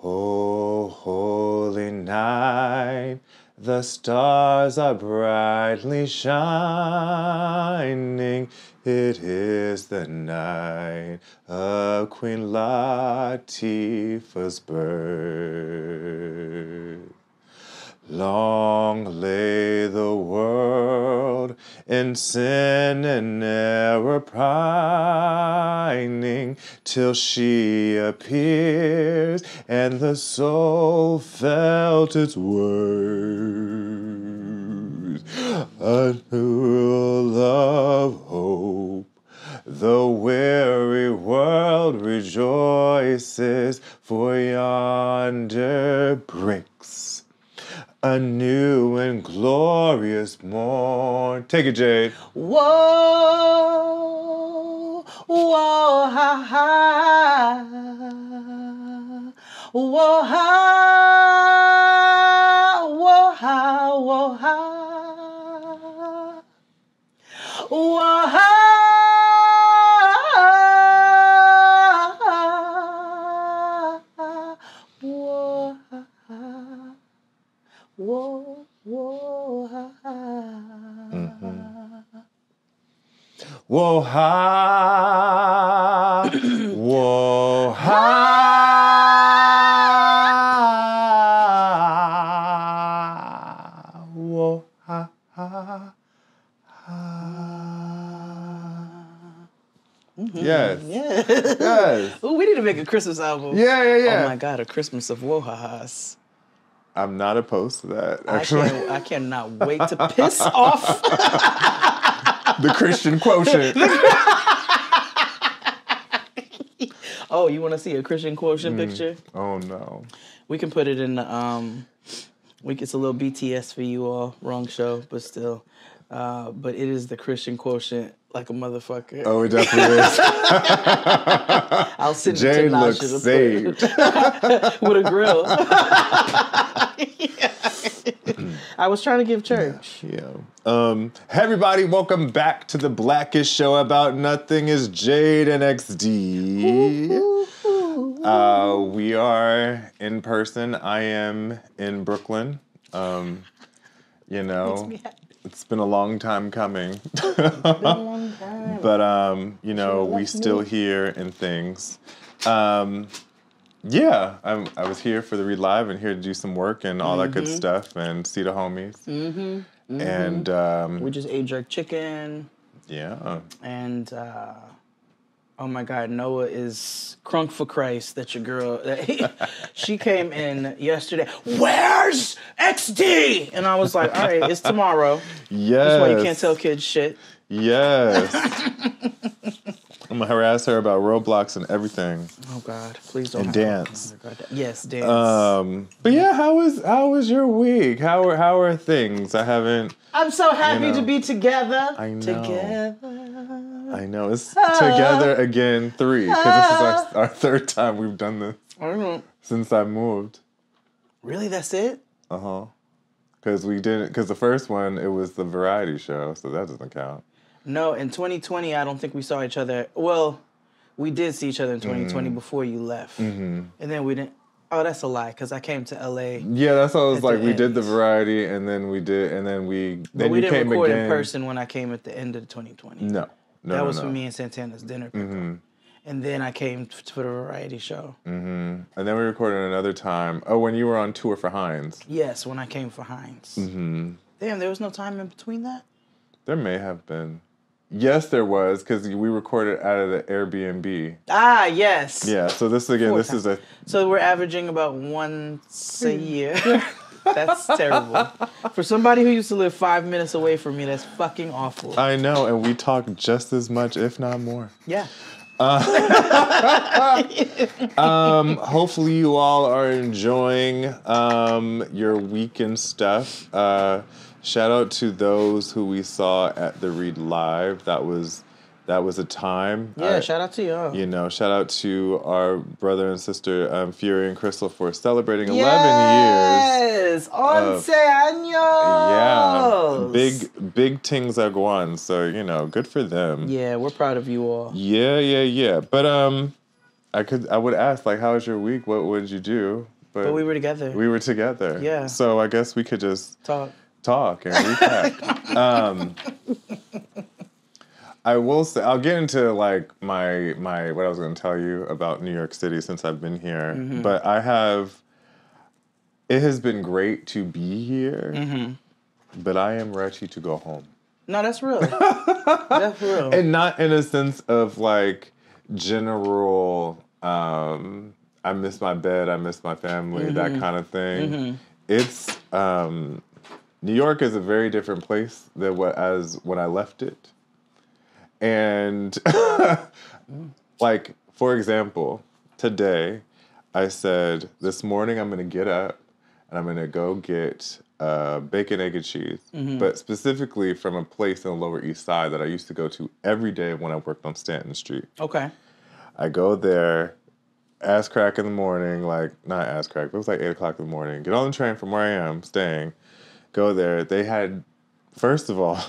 O holy night, the stars are brightly shining. It is the night of Queen Latifah's birth. Long lay the world in sin and error pining, till she appears and the soul felt its worth. A new of hope, the weary world rejoices, for yonder breaks a new and glorious morn. Take it, Jade. Whoa, whoa, ha, ha. Whoa, ha, whoa, ha, whoa, ha. Whoa, ha, whoa, ha. Whoa, whoa, ha, ha. Whoa, ha. Whoa, ha. Whoa, ha, ha. Yes. Yeah. Yes. Ooh, we need to make a Christmas album. Yeah. Oh my God, a Christmas of Wohahas. I'm not opposed to that, actually. I cannot wait to piss off the Christian quotient. Oh, you want to see a Christian quotient picture? Oh, no. We can put it in the, it's a little BTS for you all. Wrong show, but still. But it is the Christian quotient like a motherfucker. Oh, it definitely is. I'll send Jade it to looks Nasha saved. with a grill. I was trying to give church. Yeah. Hey everybody, welcome back to the Blackish Show About Nothing. Is Jade and XD. We are in person. I am in Brooklyn. You know, it's been a long time coming. But you know, we still here and things. Yeah, I was here for the Read Live and here to do some work and all that good stuff and see the homies. And we just ate jerk chicken. Yeah. And oh my God, Noah is crunk for Christ that your girl. She came in yesterday. Where's XD? And I was like, all right, it's tomorrow. Yes. That's why you can't tell kids shit. Yes. I'm gonna harass her about Roblox and everything. Oh God, please don't. And dance. Yes, dance. But yeah, how was your week? How are things? I'm so happy to be together. I know. Together. I know. It's together again 3 because this is our third time we've done this since I moved. Really, that's it? Because the first one it was the variety show, so that doesn't count. No, in 2020, I don't think we saw each other. Well, we did see each other in 2020 before you left. And then we didn't. Oh, that's a lie, because I came to LA. Yeah, that's what I was like. We did the variety, and then we did, But we didn't record in person when I came at the end of 2020. No. That was for me and Santana's dinner pickup. And then I came for the variety show. And then we recorded another time. Oh, when you were on tour for Heinz. Yes, when I came for Heinz. Damn, there was no time in between that? There may have been. Yes, there was, because we recorded out of the Airbnb. Ah, yes. Yeah, so this is a... So we're averaging about once a year. That's terrible. For somebody who used to live 5 minutes away from me, that's fucking awful. I know, and we talk just as much, if not more. Yeah. Hopefully you all are enjoying your weekend stuff. Shout out to those who we saw at the Read Live. That was a time. Yeah, shout out to y'all. You know, shout out to our brother and sister Fury and Crystal for celebrating 11 years. Yes, 11 años. Yeah, big things are going. So you know, good for them. Yeah, we're proud of you all. Yeah. But I would ask, like, how was your week? What did you do? But we were together. We were together. Yeah. So I guess we could just talk and recap. I will say, I'll get into like my what I was going to tell you about New York City since I've been here. Mm-hmm. But it has been great to be here. Mm-hmm. But I am ready to go home. No, that's real. That's real. And not in a sense of like general, I miss my bed, I miss my family, Mm-hmm. that kind of thing. Mm-hmm. It's, New York is a very different place than when I left it. And like, for example, today I said, this morning I'm going to get up and I'm going to go get bacon, egg, and cheese. Mm-hmm. But specifically from a place in the Lower East Side that I used to go to every day when I worked on Stanton Street. Okay. I go there, ass crack in the morning, like, not ass crack, but it was like 8 o'clock in the morning. Get on the train from where I am, staying, go there. They had, first of all,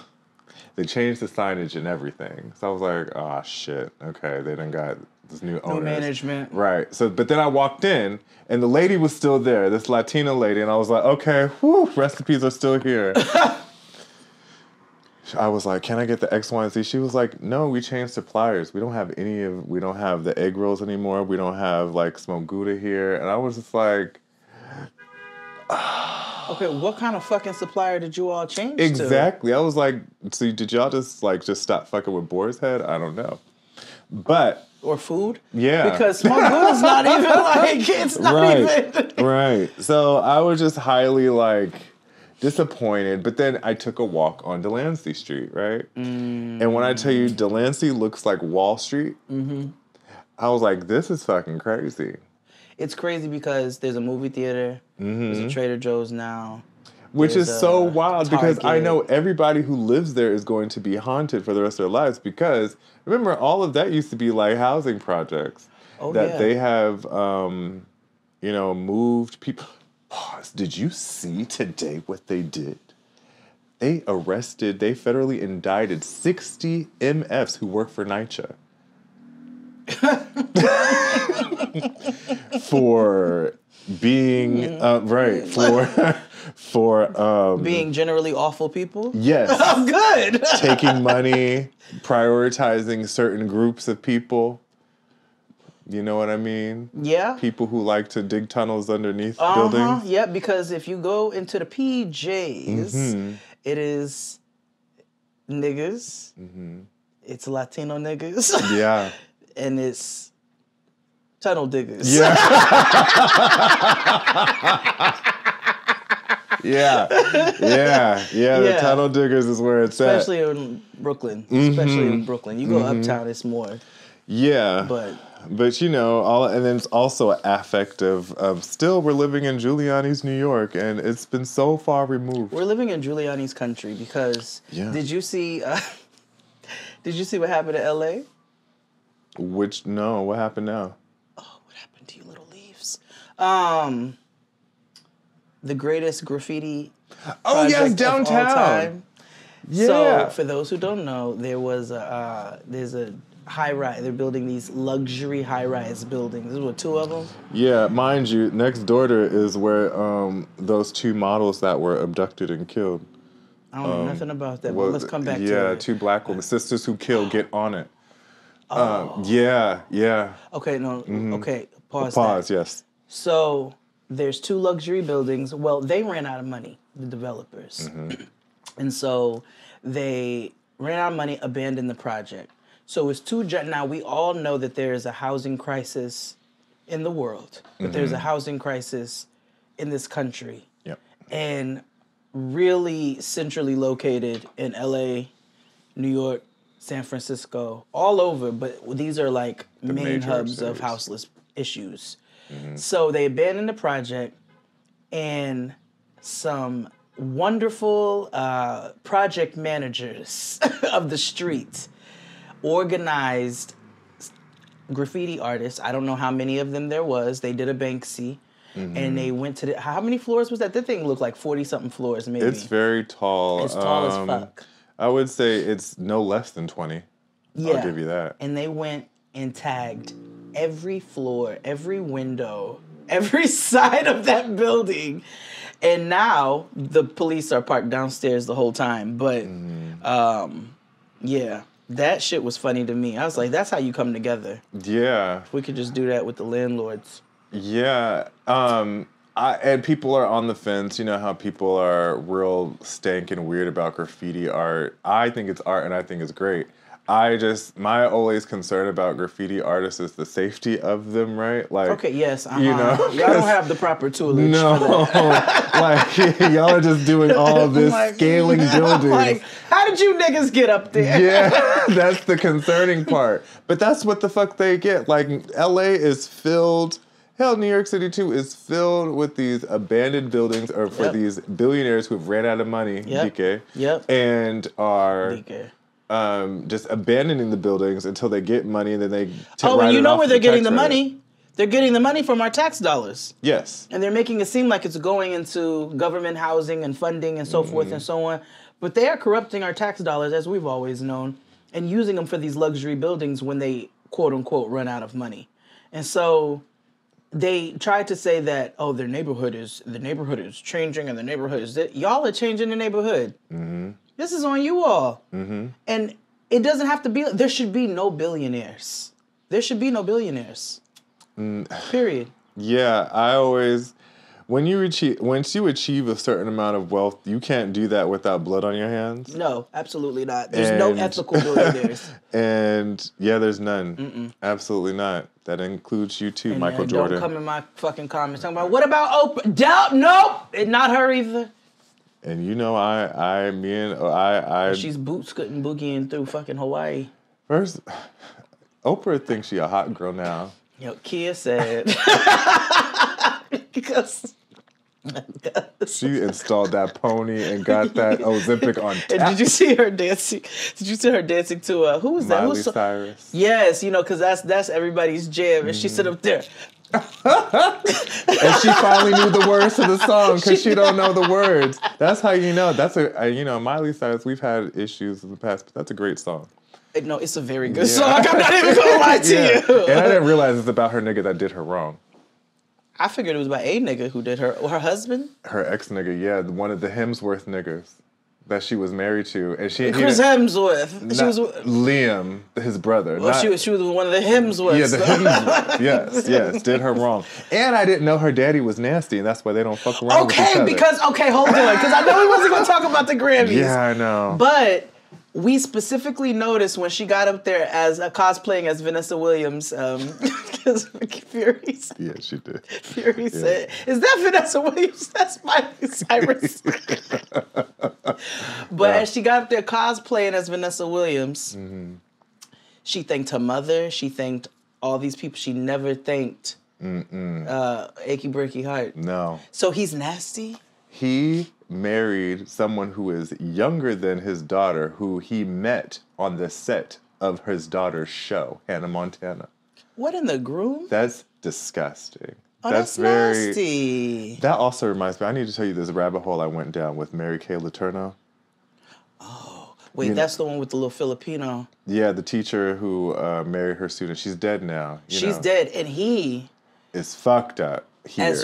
they changed the signage and everything. So I was like, oh, shit. Okay, they done got this new owners. New management. Right. So, but then I walked in, and the lady was still there, this Latina lady, and I was like, okay, whew, recipes are still here. I was like, can I get the X, Y, and Z? She was like, no, we changed suppliers. We don't have the egg rolls anymore. We don't have, like, smoked Gouda here. And I was just like... Okay, what kind of fucking supplier did you all change to? Exactly. I was like, so did y'all just stop fucking with Boar's Head? I don't know. But... Or food? Yeah. Because smoked Gouda's not even, like, it's not even... Right. So I was just highly, like... disappointed, but then I took a walk on Delancey Street, right? And when I tell you Delancey looks like Wall Street, I was like, this is fucking crazy. It's crazy because there's a movie theater, there's a Trader Joe's now. Which is so wild because I Target. know everybody who lives there is going to be haunted for the rest of their lives because, remember, all of that used to be like housing projects they have, moved people... Pause. Did you see today what they did? They federally indicted 60 MFs who work for NYCHA. For being, for being generally awful people? Yes. Oh, good. Taking money, prioritizing certain groups of people. You know what I mean? Yeah. People who like to dig tunnels underneath buildings. Yeah, because if you go into the PJs, it is niggas. It's Latino niggas. Yeah. And it's tunnel diggers. Yeah. Yeah. The tunnel diggers is where it's Especially in Brooklyn. Especially in Brooklyn. You go uptown, it's more. Yeah. But and then it's also an affect of still we're living in Giuliani's New York, and it's been so far removed. We're living in Giuliani's country because did you see what happened to LA? What happened now? Oh, what happened to you little leaves? The greatest graffiti project downtown. of all time. Yeah. So for those who don't know, there's a high-rise. They're building these luxury high-rise buildings. There's two of them? Yeah, mind you, next door to it is where those two models that were abducted and killed. I don't know nothing about that, but let's come back to it. Yeah, two black women, sisters who kill, get on it. Yeah. Okay, okay, pause that. Yes. So there's two luxury buildings. Well, they ran out of money, the developers. And so they ran out of money, abandoned the project. So it's now we all know that there is a housing crisis in the world, but there's a housing crisis in this country. Yep. And really centrally located in LA, New York, San Francisco, all over, but these are like the main hubs of houseless issues. So they abandoned the project, and some wonderful project managers of the street organized graffiti artists. I don't know how many of them there was. They did a Banksy, and they went to how many floors was that? That thing looked like 40-something floors, maybe. It's very tall. It's tall as fuck. I would say it's no less than 20. Yeah. I'll give you that. And they went and tagged every floor, every window, every side of that building. And now the police are parked downstairs the whole time. But, yeah, that shit was funny to me. I was like, that's how you come together. Yeah. We could just do that with the landlords. Yeah. And people are on the fence. You know how people are real stank and weird about graffiti art. I think it's art and I think it's great. My always concern about graffiti artists is the safety of them, right? Like, Okay, yes, you know, y'all don't have the proper toolage no, for that. like y'all are just doing all this Like, scaling buildings. Like, how did you niggas get up there? Yeah, that's the concerning part. But that's what the fuck they get. Like, LA is filled. Hell, New York City too is filled with these abandoned buildings, or for these billionaires who've ran out of money, DK, and are. DK. Just abandoning the buildings until they get money, and then they and you know where they're getting the money? They're getting the money from our tax dollars. Yes. And they're making it seem like it's going into government housing and funding and so forth and so on. But they are corrupting our tax dollars, as we've always known, and using them for these luxury buildings when they, quote unquote, run out of money. And so they tried to say that, oh, the neighborhood is changing, and the neighborhood is y'all are changing the neighborhood. Mm-hmm. This is on you all. Mm-hmm. And it doesn't have to be, there should be no billionaires. There should be no billionaires. Period. Yeah, once you achieve a certain amount of wealth, you can't do that without blood on your hands. No, absolutely not. There's no ethical billionaires. And yeah, there's none. Absolutely not. That includes you too, Michael Jordan. Don't come in my fucking comments talking about, what about Oprah? Nope, not her either. And you know, she's boot scooting boogieing through fucking Hawaii. First, Oprah thinks she a hot girl now. Yo, Kia said. Because she installed that pony and got that Ozempic on tap. And did you see her dancing? Did you see her dancing to who was that? Miley Cyrus. Yes, you know, because that's everybody's jam, and she stood up there. And she finally knew the words to the song because she don't know the words. That's how you know. That's Miley Cyrus. We've had issues in the past, but that's a great song. No, it's a very good song. I'm not even gonna lie to you. And I didn't realize it's about her nigga that did her wrong. I figured it was about a nigga who did her husband. Her ex nigga, yeah, one of the Hemsworth niggas that she was married to, and Chris Hemsworth. She was Liam, his brother. Well, she was one of the Hemsworths. Yeah, the Hemsworth. yes, did her wrong. And I didn't know her daddy was nasty, and that's why they don't fuck around with each other. Hold on, because I know we wasn't gonna talk about the Grammys. Yeah, I know. But we specifically noticed when she got up there as cosplaying as Vanessa Williams, because Fury. Yeah, she did. Fury said, "Is that Vanessa Williams? That's Miley Cyrus." But as she got up there cosplaying as Vanessa Williams, she thanked her mother. She thanked all these people. She never thanked Achy Breaky Heart. No. So he's nasty? He married someone who is younger than his daughter, who he met on the set of his daughter's show, Hannah Montana. What in the groom? That's disgusting. Oh, that's nasty. That also reminds me, I need to tell you this rabbit hole I went down with Mary Kay Letourneau. Oh, wait, that's the one with the little Filipino. Yeah, the teacher who married her student. She's dead now. She's dead, and he is fucked up here.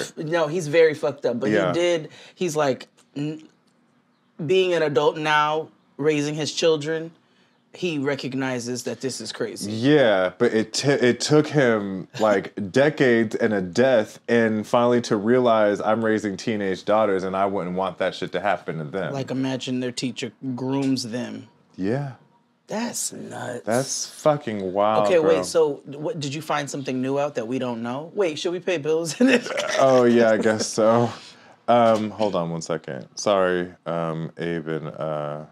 He's very fucked up, but he's like, being an adult now, raising his children, he recognizes that this is crazy. Yeah, but it took him like decades and a death, and finally to realize I'm raising teenage daughters and I wouldn't want that shit to happen to them. Like, imagine their teacher grooms them. Yeah. That's nuts. That's fucking wild. Okay, bro. wait, so what, did you find something new out that we don't know? Wait, should we pay bills in this? Oh, yeah, I guess so. Hold on one second. Sorry, Abe and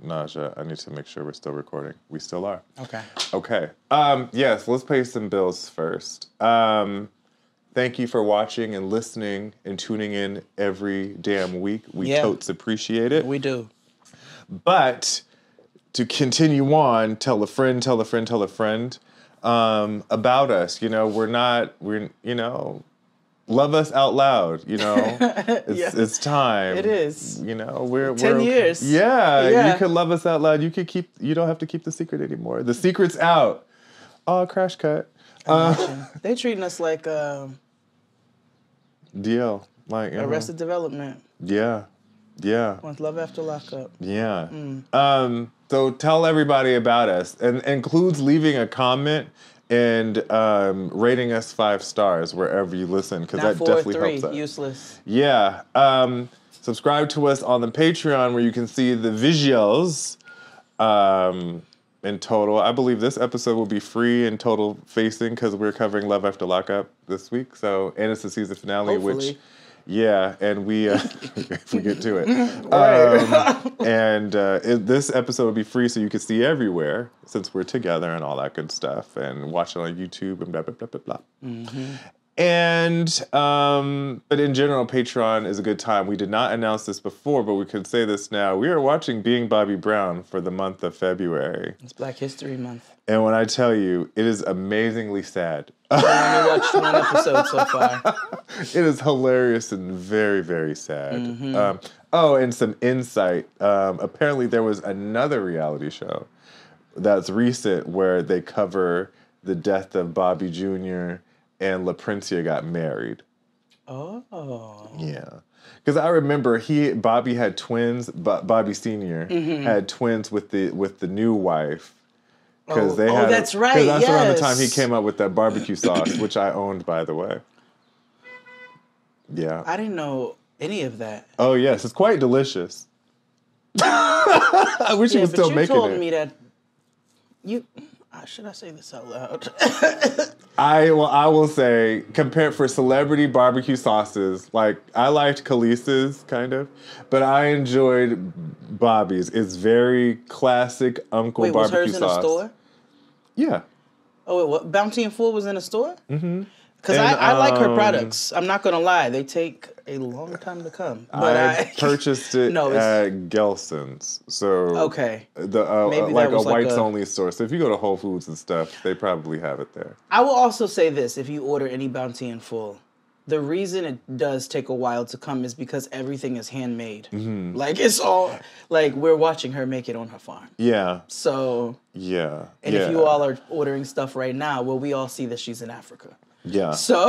Naja, I need to make sure we're still recording. We still are. Okay. Yes, let's pay some bills first. Thank you for watching and listening and tuning in every damn week. We totes appreciate it. We do. But to continue on, tell a friend about us. Love us out loud, It's time. It is. We're 10 years. Yeah, you could love us out loud. You don't have to keep the secret anymore. The secret's out. Oh, crash cut. Imagine. They treating us like DL, like Arrested Development. Yeah, yeah, With Love After Lockup. yeah. So tell everybody about us, and includes leaving a comment and rating us 5 stars wherever you listen, because that 4 or definitely 3, helps us. useless. Yeah. Subscribe to us on the Patreon where you can see the visuals in total. I believe this episode will be free in total facing because we're covering Love After Lockup this week. So, and it's the season finale, Hopefully. which, yeah, and we, if we get to it. This episode will be free so you can see everywhere since we're together and all that good stuff, and watch it on YouTube and blah, blah, blah, blah, blah. And, but in general, Patreon is a good time. We did not announce this before, but we could say this now. We are watching Being Bobby Brown for the month of February. It's Black History Month. And when I tell you, it is amazingly sad. I only watched 1 episode so far. It is hilarious and very, very sad. And some insight. Apparently there was another reality show that's recent where they cover the death of Bobby Jr., and LaPrincia got married. Oh. Yeah. Because I remember Bobby had twins, but Bobby Sr. had twins with the new wife. Because that's right. Because that's around the time he came up with that barbecue sauce, which I owned, by the way. Yeah. I didn't know any of that. Oh, yes. It's quite delicious. I wish he was still making it. You told me that should I say this out loud? I will say, compared for celebrity barbecue sauces, like, I liked Khaleesi's, kind of, but I enjoyed Bobby's. It's very classic Uncle barbecue sauce. Was hers in a store? Yeah. Oh, wait, what? Bounty and Full was in a store? Mm-hmm. Because I like her products. I'm not going to lie. They take a long time to come. But I purchased it at Gelson's. So okay. Like a whites only store. So if you go to Whole Foods and stuff, they probably have it there. I will also say this: if you order any Bounty and Full, the reason it does take a while to come is because everything is handmade. Mm-hmm. Like, it's all like we're watching her make it on her farm. Yeah. So yeah. And if you all are ordering stuff right now, well, we all see that she's in Africa. Yeah. So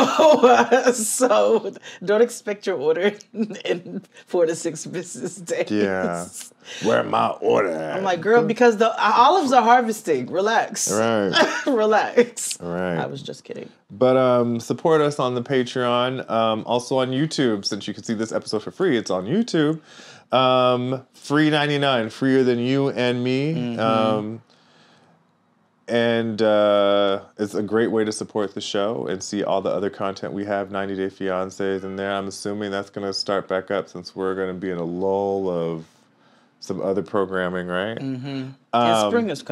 don't expect your order in 4 to 6 business days. Yeah. Where my order at? I'm like, girl, because the olives are harvesting. Relax. Right. Relax. Right. I was just kidding. But support us on the Patreon. Also on YouTube, since you can see this episode for free. It's on YouTube. Free 99, freer than you and me. Mm-hmm. And it's a great way to support the show and see all the other content we have. 90 Day Fiancés in there. I'm assuming that's going to start back up since we're going to be in a lull of some other programming, right? Mm-hmm. And spring is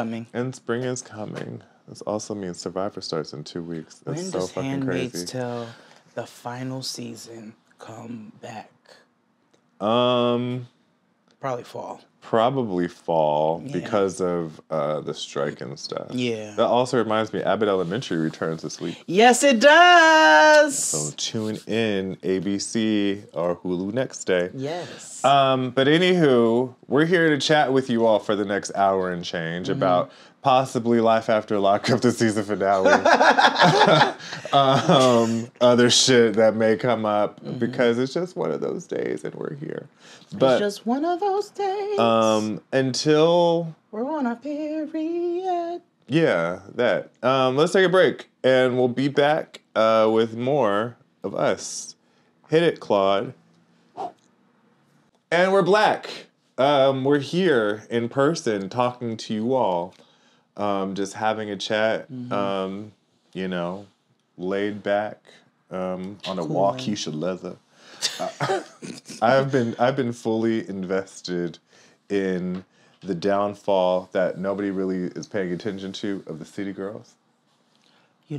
coming. This also means Survivor starts in 2 weeks. That's when so does fucking Handmaid's crazy. Tale, the final season, come back? Probably fall. Because of the strike and stuff. Yeah. That also reminds me, Abbott Elementary returns this week. Yes, it does. So tune in, ABC or Hulu next day. Yes. But anywho, we're here to chat with you all for the next hour and change about possibly Life After Lockup, the season finale. Other shit that may come up because it's just one of those days and we're here. But, it's just one of those days. Until we're on a period. Yeah, that. Let's take a break and we'll be back with more of us. Hit it, Claude. And we're black. We're here in person talking to you all. Just having a chat, laid back on a Waukesha leather. I've been fully invested in the downfall that nobody really is paying attention to of the City Girls. I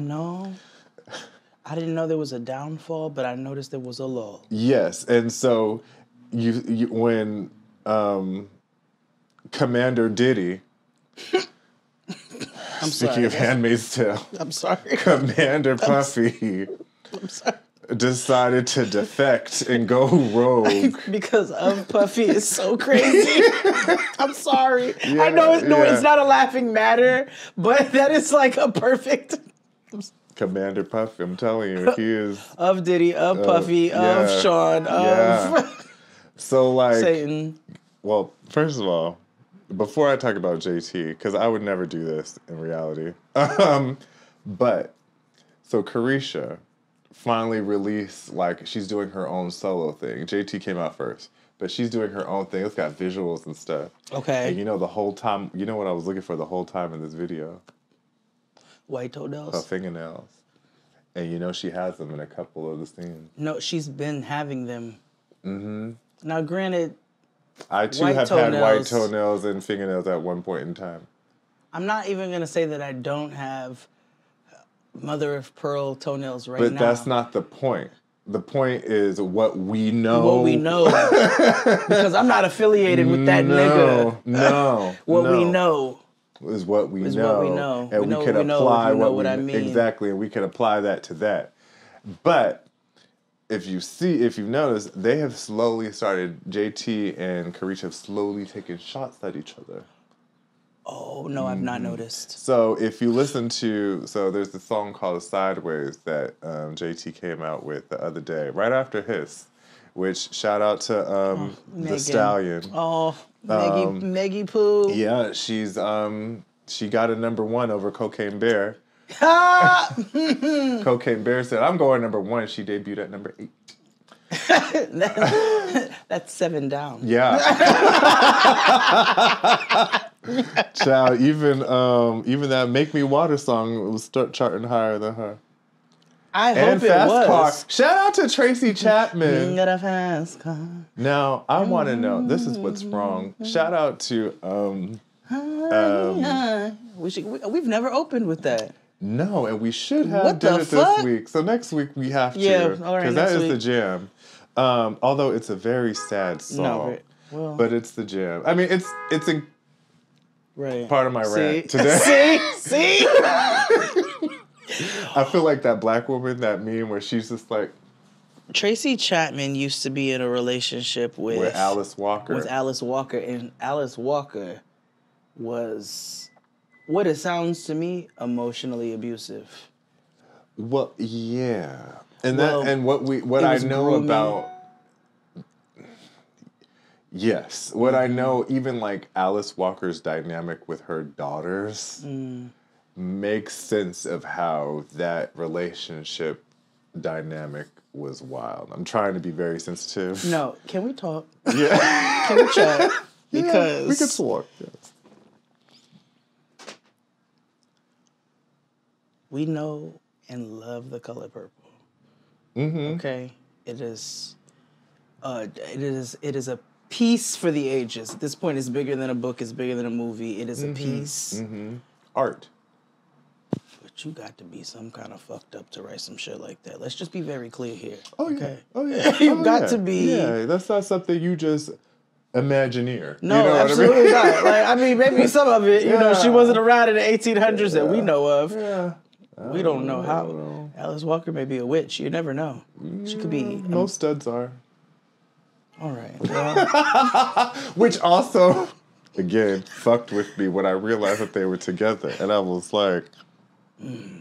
didn't know there was a downfall, but I noticed there was a lull. Yes, and so you when Commander Diddy. Speaking of Handmaid's Tale. I'm sorry. Commander Puffy. I'm sorry. Decided to defect and go rogue. Because of Puffy is so crazy. I'm sorry. Yeah, I know it's not a laughing matter, but that is like a perfect... Commander Puffy, I'm telling you, he is of Diddy, of Puffy, of Sean, of So like Satan. Well, first of all, before I talk about JT, because I would never do this in reality, but so Carisha finally released, like, she's doing her own solo thing. JT came out first, but she's doing her own thing. It's got visuals and stuff. Okay. And the whole time, what I was looking for the whole time in this video? White toenails. Her fingernails. And she has them in a couple of the scenes. No, she's been having them. Mm-hmm. Now, granted, I too have had white toenails and fingernails at one point in time. I'm not even going to say that I don't have mother of pearl toenails now. But that's not the point. The point is what we know. What we know. Because I'm not affiliated with that nigga. No. What we know. Is what we is know. What we know. And we can apply what I mean. Exactly, and we can apply that to that. But if you've noticed, they have slowly started, JT and Carisha have slowly taken shots at each other. Oh, no, I've not noticed. So if you listen to, there's this song called Sideways that JT came out with the other day, right after his, which shout out to the Stallion. Oh, Meggie Pooh. Yeah, she got a #1 over Cocaine Bear. Cocaine Bear said, I'm going #1. She debuted at #8. That's 7 down. Yeah. Child, even that Make Me Water song was charting higher than her. I hope it was. Car. Shout out to Tracy Chapman. Got a fast car. Now, I want to know, this is what's wrong. Shout out to we've never opened with that. No, and we should have done it this week. So next week we have to. Yeah, all right. Because that is the jam. Although it's a very sad song. No, but it's the jam. I mean, it's part of my rant today. See? I feel like that black woman, that meme where she's just like. Tracy Chapman used to be in a relationship with Alice Walker. With Alice Walker, and Alice Walker was, what it sounds to me, emotionally abusive. Well, yeah, and what I know grooming. About. Yes, what I know, even like Alice Walker's dynamic with her daughters makes sense of how that relationship dynamic was wild. I'm trying to be very sensitive. No, can we talk? Yeah. Can we chat? Because we can talk. Yes. We know and love the color purple. Mm-hmm. Okay, it is a piece for the ages. At this point, it's bigger than a book. It's bigger than a movie. It is a piece. Mm-hmm. Art. But you got to be some kind of fucked up to write some shit like that. Let's just be very clear here. Oh, okay? Oh, yeah. You got to be... Yeah, that's not something you just imagineer. No, you know absolutely not. Like, I mean, maybe some of it, she wasn't around in the 1800s that we know of. Yeah. We don't know how. Alice Walker may be a witch. You never know. She could be... Most studs are. All right. Well. Which also, again, fucked with me when I realized that they were together. And I was like...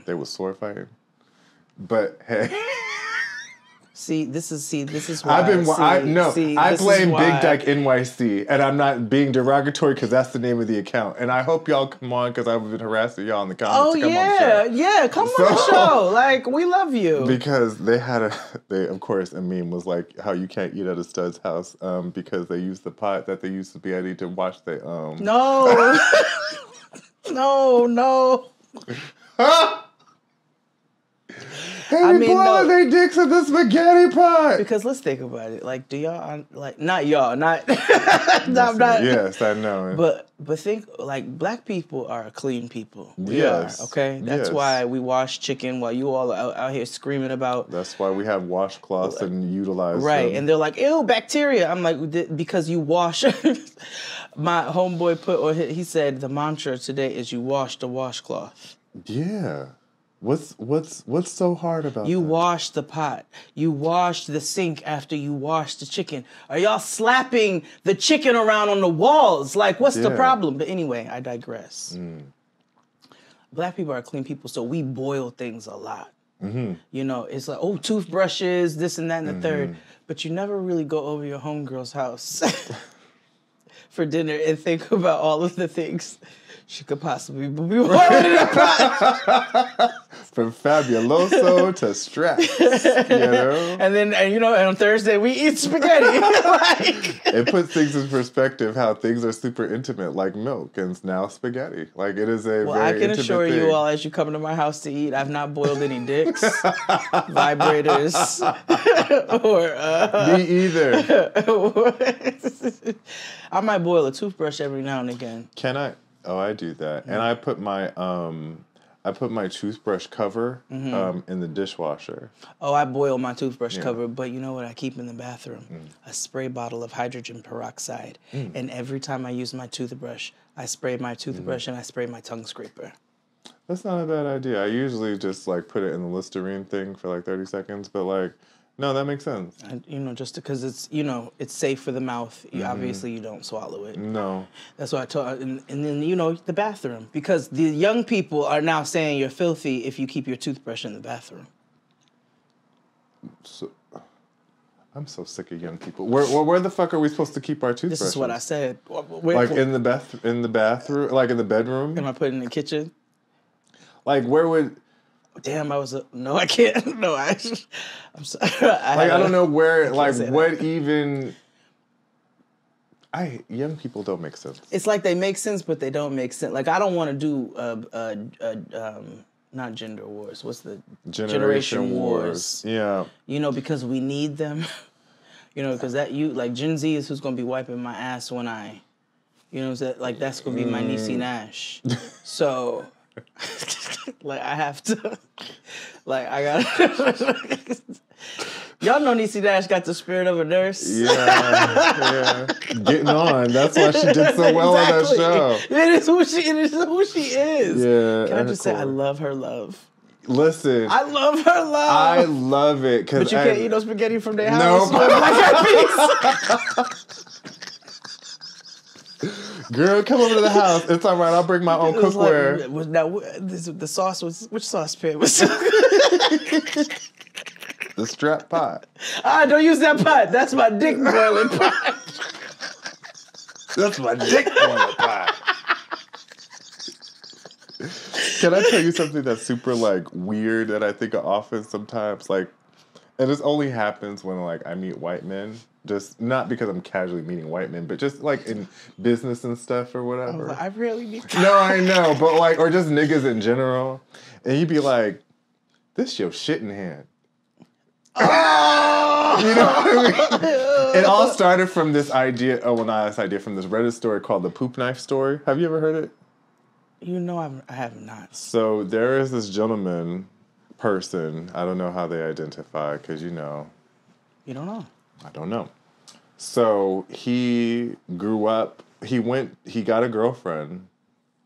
They were sword fighting, but hey. This is why. I blame Big Dyke NYC, and I'm not being derogatory because that's the name of the account. And I hope y'all come on because I've been harassing y'all in the comments. Oh, to come on the show. Yeah, come on the show. Like, we love you. Because of course, a meme was like how you can't eat at a stud's house because they use the pot that they used to be able to wash the No. No. Boil their dicks in the spaghetti pot. Because let's think about it. Like, do y'all not y'all, not Yes, I know. But think, like, black people are clean people. We are, okay? That's why we wash chicken while you all are out here screaming about. That's why we have washcloths and utilize them. And they're like, ew, bacteria. I'm like, because you wash. My homeboy he said the mantra today is you wash the washcloth. Yeah. What's so hard about you that? Wash the pot. You wash the sink after you wash the chicken. Are y'all slapping the chicken around on the walls? Like, what's the problem? But anyway, I digress. Black people are clean people, so we boil things a lot. You know, it's like, oh, toothbrushes, this and that and the third. But you never really go over your homegirl's house for dinner and think about all of the things she could possibly be boiling in a pot. From fabuloso to straps, you know? And then, and on Thursday we eat spaghetti. Like, it puts things in perspective how things are super intimate, like milk, and it's now spaghetti. Like, it is a well, very I can intimate assure thing. you all, as you come to my house to eat, I've not boiled any dicks, vibrators, or Me either. I might boil a toothbrush every now and again. Can I? Oh, I do that, and I put my toothbrush cover in the dishwasher. Oh, I boil my toothbrush cover, but you know what I keep in the bathroom? A spray bottle of hydrogen peroxide. And every time I use my toothbrush, I spray my toothbrush and I spray my tongue scraper. That's not a bad idea. I usually just like put it in the Listerine thing for like 30 seconds, but like, no, that makes sense. And, just because it's, it's safe for the mouth. Obviously, you don't swallow it. No. That's what I told. And then, the bathroom. Because the young people are now saying you're filthy if you keep your toothbrush in the bathroom. So, I'm so sick of young people. Where the fuck are we supposed to keep our toothbrushes? This is what I said. Like in the bathroom, like in the bedroom? Am I putting it in the kitchen? Like where would... Damn, no, I can't. No, I'm sorry. I don't know where, like what even... Young people don't make sense. It's like they make sense, but they don't make sense. Like, I don't want to do, not gender wars. What's the... Generation wars. Yeah. Because we need them. Because like Gen Z is who's going to be wiping my ass when I... like that's going to be my Niecy Nash. So... like, I have to... Like, I got... Y'all know Niecy Nash got the spirit of a nurse. Yeah. Getting on. That's why she did so well on that show. It is who she is. Yeah. Can I just say I love her love? Listen. I love her love. I love it. But you can't eat no spaghetti from their house. Nope. Girl, come over to the house. It's all right. I'll bring my own cookware. The sauce was... Which saucepan was The strap pot. Don't use that pot. That's my dick boiling pot. That's my dick boiling pot. Can I tell you something that's super, like, weird that I think of often sometimes? Like, and this only happens when, like, I meet white men. Just not because I'm casually meeting white men, but just, like, in business and stuff or whatever. I rarely meet... No, I know. But, like, or just niggas in general. And you'd be like, this your shit in hand. Oh! You know what I mean? It all started from this idea. Oh, well, not this idea. From this Reddit story called the poop knife story. Have you ever heard it? I have not. So there is this person. I don't know how they identify because You don't know. I don't know. So he grew up. He got a girlfriend,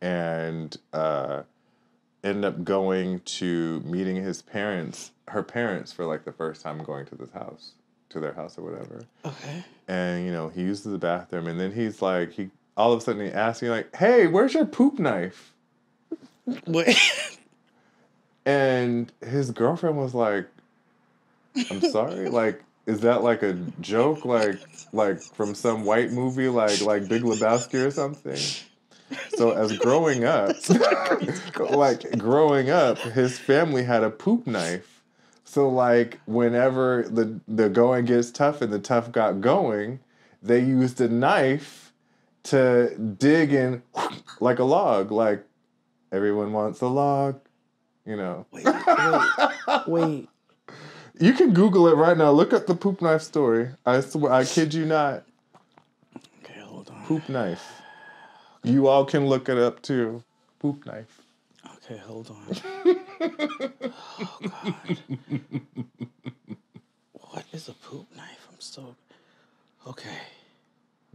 and ended up going to meeting her parents for like the first time going to their house or whatever. Okay. And he uses the bathroom, and then he's like, all of a sudden he asks me like, "Hey, where's your poop knife?" What? And his girlfriend was like, "I'm sorry, like, is that like a joke, like from some white movie, like Big Lebowski or something?" So as growing up, his family had a poop knife. So like whenever the going gets tough and the tough got going, they used a knife to dig in like a log. Like everyone wants a log, Wait. You can Google it right now. Look up the poop knife story. I swear, I kid you not. Okay, hold on. Poop knife. You all can look it up too. Poop knife. Okay, hold on. Oh, God. What is a poop knife? I'm so... Okay.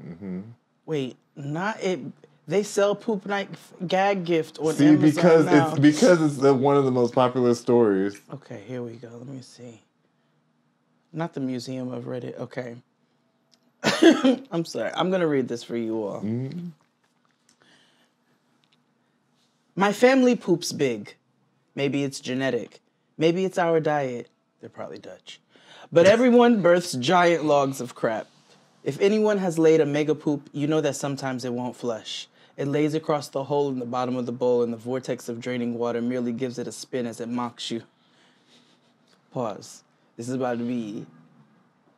Mm-hmm. Wait, not it... They sell poop knife gag gift on See, Amazon now. because it's one of the most popular stories. Okay, here we go. Let me see. Not the Museum of Reddit. Okay. I'm sorry. I'm going to read this for you all. Mm-hmm. My family poops big. Maybe it's genetic. Maybe it's our diet. They're probably Dutch. But everyone births giant logs of crap. If anyone has laid a mega poop, you know that sometimes it won't flush. It lays across the hole in the bottom of the bowl, and the vortex of draining water merely gives it a spin as it mocks you. Pause. This is about to be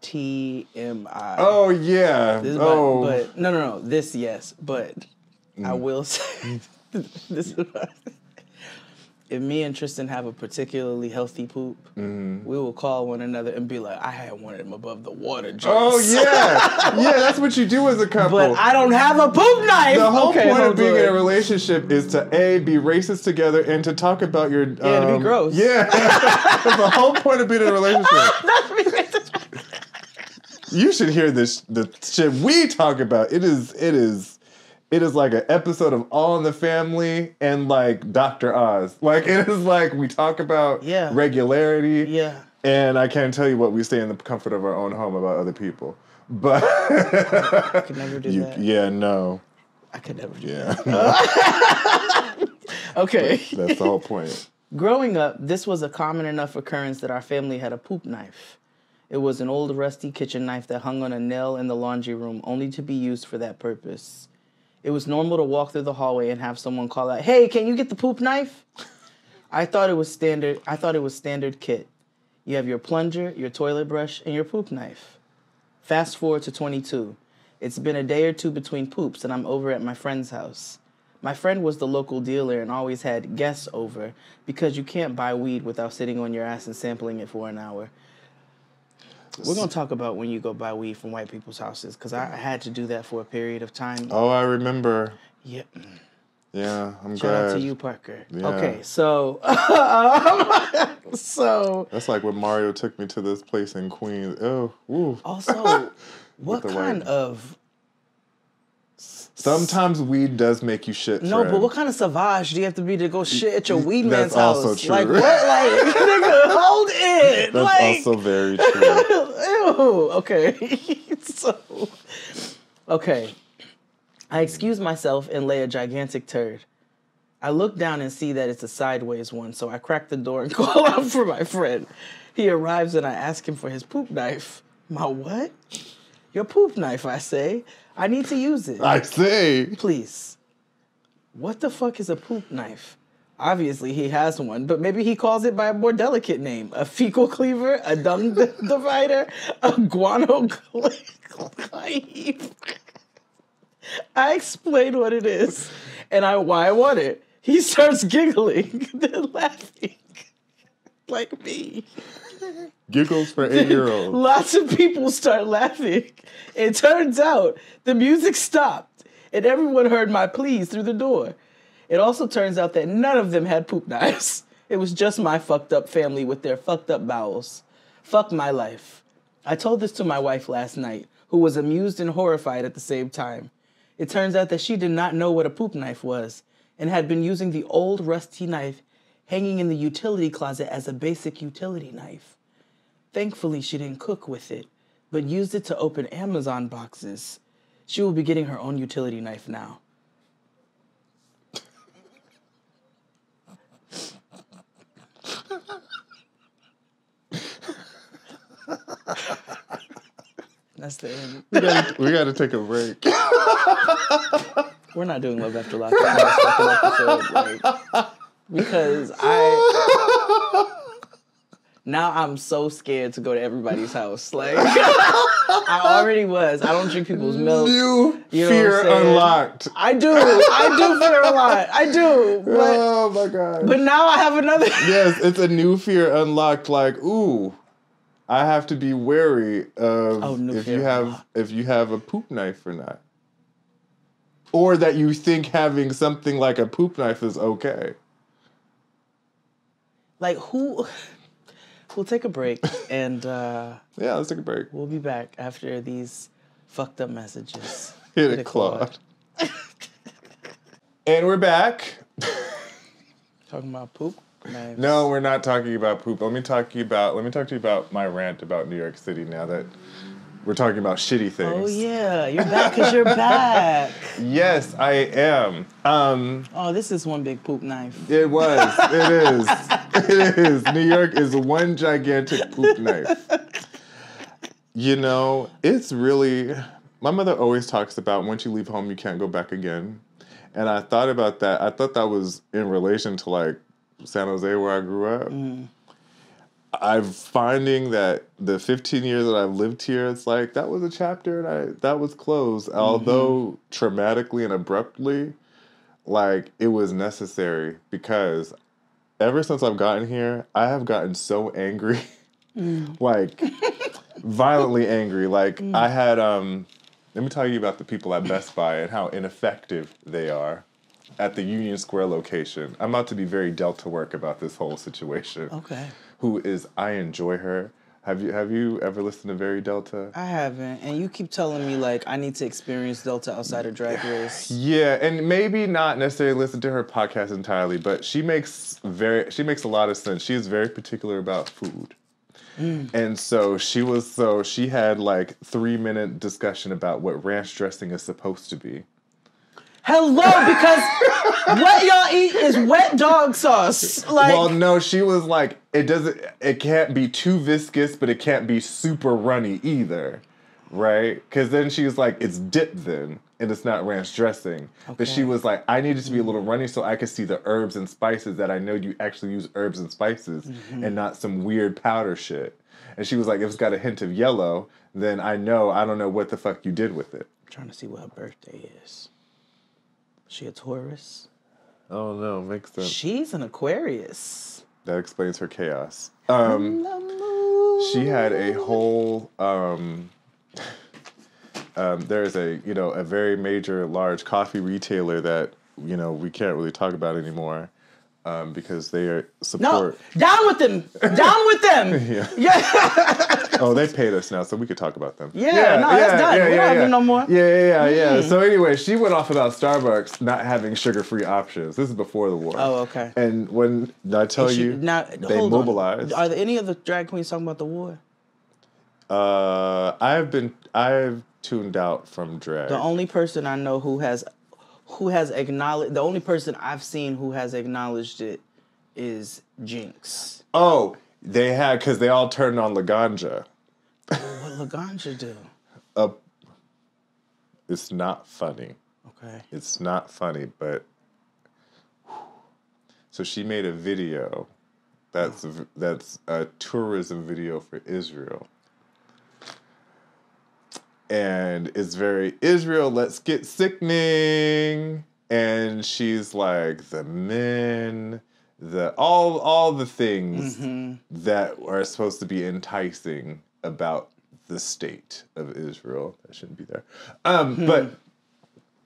TMI. Oh, yeah. But no. This, yes. But I will say, this is about, if me and Tristan have a particularly healthy poop, we will call one another and be like, I had one of them above the water joints. Oh, yeah. Yeah, that's what you do as a couple. But I don't have a poop knife. The whole point of being in a relationship is to, A, be racist together and to talk about your... to be gross. Yeah. That's the whole point of being in a relationship. You should hear the shit we talk about. It is like an episode of All in the Family and like Dr. Oz. Like it is like we talk about regularity. Yeah. And I can't tell you what we say in the comfort of our own home about other people. But I could never do that. Yeah, no. I could never do that. Okay. But that's the whole point. Growing up, this was a common enough occurrence that our family had a poop knife. It was an old rusty kitchen knife that hung on a nail in the laundry room only to be used for that purpose. It was normal to walk through the hallway and have someone call out, "Hey, can you get the poop knife?" I thought it was standard kit. You have your plunger, your toilet brush, and your poop knife. Fast forward to 22. It's been a day or two between poops, and I'm over at my friend's house. My friend was the local dealer and always had guests over because you can't buy weed without sitting on your ass and sampling it for an hour. We're going to talk about when you go buy weed from white people's houses, because I had to do that for a period of time. Oh, I remember. Yeah. Yeah, I'm glad. Shout out to you, Parker. Yeah. Okay, so... That's like when Mario took me to this place in Queens. Oh, woo. Also, what kind of... Sometimes weed does make you shit. No, friend. but what kind of savage do you have to be to go shit at your weed man's That's house? also true. Like, what? Like, nigga, hold it. That's like, also very true. Ew. Okay. Okay. I excuse myself and lay a gigantic turd. I look down and see that it's a sideways one, so I crack the door and call out for my friend. He arrives and I ask him for his poop knife. My what? Your poop knife, I say. I need to use it. I say. Please. What the fuck is a poop knife? Obviously, he has one, but maybe he calls it by a more delicate name. A fecal cleaver, a dung divider, a guano cleave. I explain what it is and why I want it. He starts giggling, then laughing. Like me. Giggles for 8-year-olds. Lots of people start laughing. It turns out the music stopped and everyone heard my pleas through the door. It also turns out that none of them had poop knives. It was just my fucked up family with their fucked up bowels. Fuck my life. I told this to my wife last night, who was amused and horrified at the same time. It turns out that she did not know what a poop knife was and had been using the old rusty knife hanging in the utility closet as a basic utility knife. Thankfully, she didn't cook with it, but used it to open Amazon boxes. She will be getting her own utility knife now. That's the end. We got to take a break. We're not doing Love After Lockup because now I'm so scared to go to everybody's house. Like I already was. I don't drink people's milk. New you know fear unlocked. I do fear a lot. I do. But, oh my God. But now I have another. Yes, it's a new fear unlocked. Like, ooh, I have to be wary of if you have a poop knife or not. Or that you think having something like a poop knife is okay. Like who? We'll take a break and yeah, let's take a break. We'll be back after these fucked up messages. Hit it, Claude. And we're back. Talking about poop knives. No, we're not talking about poop. Let me talk to you about my rant about New York City now that We're talking about shitty things. Oh yeah, you're back because you're back. Yes, I am. Oh, this is one big poop knife. It was. It is. It is. New York is one gigantic poop knife. You know, it's really... My mother always talks about once you leave home, you can't go back again. And I thought about that. I thought that was in relation to, like, San Jose, where I grew up. I'm finding that the 15 years that I've lived here, it's like, that was a chapter and that was closed. Although traumatically and abruptly, like, it was necessary because ever since I've gotten here, I have gotten so angry. Like, violently angry. Like, I had, let me tell you about the people at Best Buy and how ineffective they are at the Union Square location. I'm about to be very Delta work about this whole situation. Okay. I enjoy her. Have you ever listened to Very Delta? I haven't, and you keep telling me like I need to experience Delta outside of Drag Race. Yeah, and maybe not necessarily listen to her podcast entirely, but she makes a lot of sense. She is very particular about food. And so she had like 3-minute discussion about what ranch dressing is supposed to be. Hello, because what y'all eat is wet dog sauce. Like, well, no, she was like, it can't be too viscous, but it can't be super runny either, right? Because then she was like, it's dipped then, and it's not ranch dressing. Okay. But she was like, I need it to be a little runny so I could see the herbs and spices that I know you actually use herbs and spices and not some weird powder shit. And she was like, if it's got a hint of yellow, then I don't know what the fuck you did with it. I'm trying to see what her birthday is. She a Taurus? Oh no, makes sense. She's an Aquarius. That explains her chaos. She had a whole there's a very major large coffee retailer that we can't really talk about anymore because they are support. No, down with them. Down with them. Yeah. Oh, they paid us now, so we could talk about them. That's done. We don't have them no more. Yeah. So anyway, she went off about Starbucks not having sugar-free options. This is before the war. Oh, okay. And when I tell you, they mobilized. Are there any other drag queens talking about the war? I've tuned out from drag. The only person I know who has acknowledged, the only person I've seen who has acknowledged it is Jinx. Oh, they had, because they all turned on Laganja. What Laganja do? It's not funny. Okay. It's not funny, but... So she made a video that's a tourism video for Israel. And it's very, Israel, let's get sickening. And she's like, the men... all the things that are supposed to be enticing about the state of Israel. That shouldn't be there. But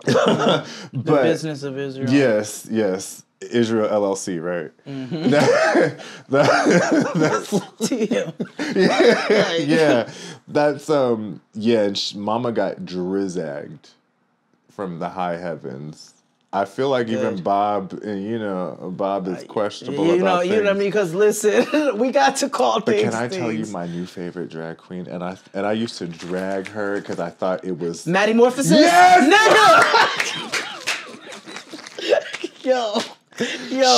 the business of Israel. Yes. Israel LLC, right? That's and Mama got drizzagged from the high heavens. I feel like even Bob, Bob is questionable about things. You know what I mean? Because listen, we got to call things. But can I tell you my new favorite drag queen? And I used to drag her because I thought it was Maddie Morphosis. Yes, nigga. Yo.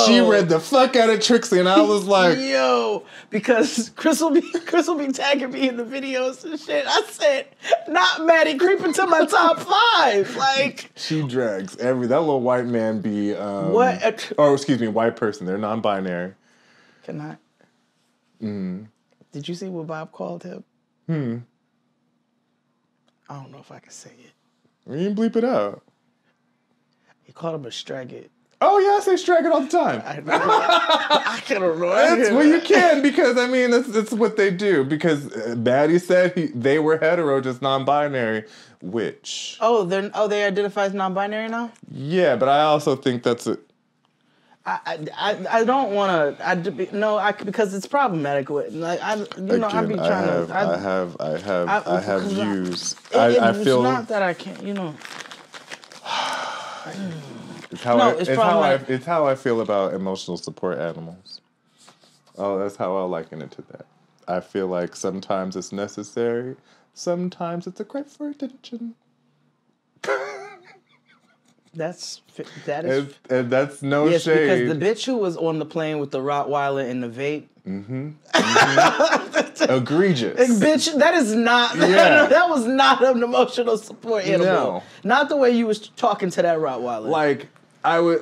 She read the fuck out of Trixie, and I was like, because Chris will be tagging me in the videos and shit. I said, not Maddie creeping to my top 5. Like, she drags that little white man be what? White person. They're non-binary. Can I? Did you see what Bob called him? I don't know if I can say it. You can bleep it out. He called him a straggot. Oh yeah, I say straggot all the time. I can't remember. Well, you can because that's what they do. Because Maddie said they were hetero, just non-binary. Which they identify as non-binary now. Yeah, but I also think that's a. I don't want to. Because it's problematic. Like I be trying to. I have views. I feel. It's not that I can't. It's how I feel about emotional support animals. Oh, that's how I'll liken it to that. I feel like sometimes it's necessary, sometimes it's a cry for attention. That is. And that's no Yes, shade. because the bitch who was on the plane with the Rottweiler and the vape. Egregious. Bitch, that is not. Yeah. That was not an emotional support animal. No. Not the way you was talking to that Rottweiler. Like, I was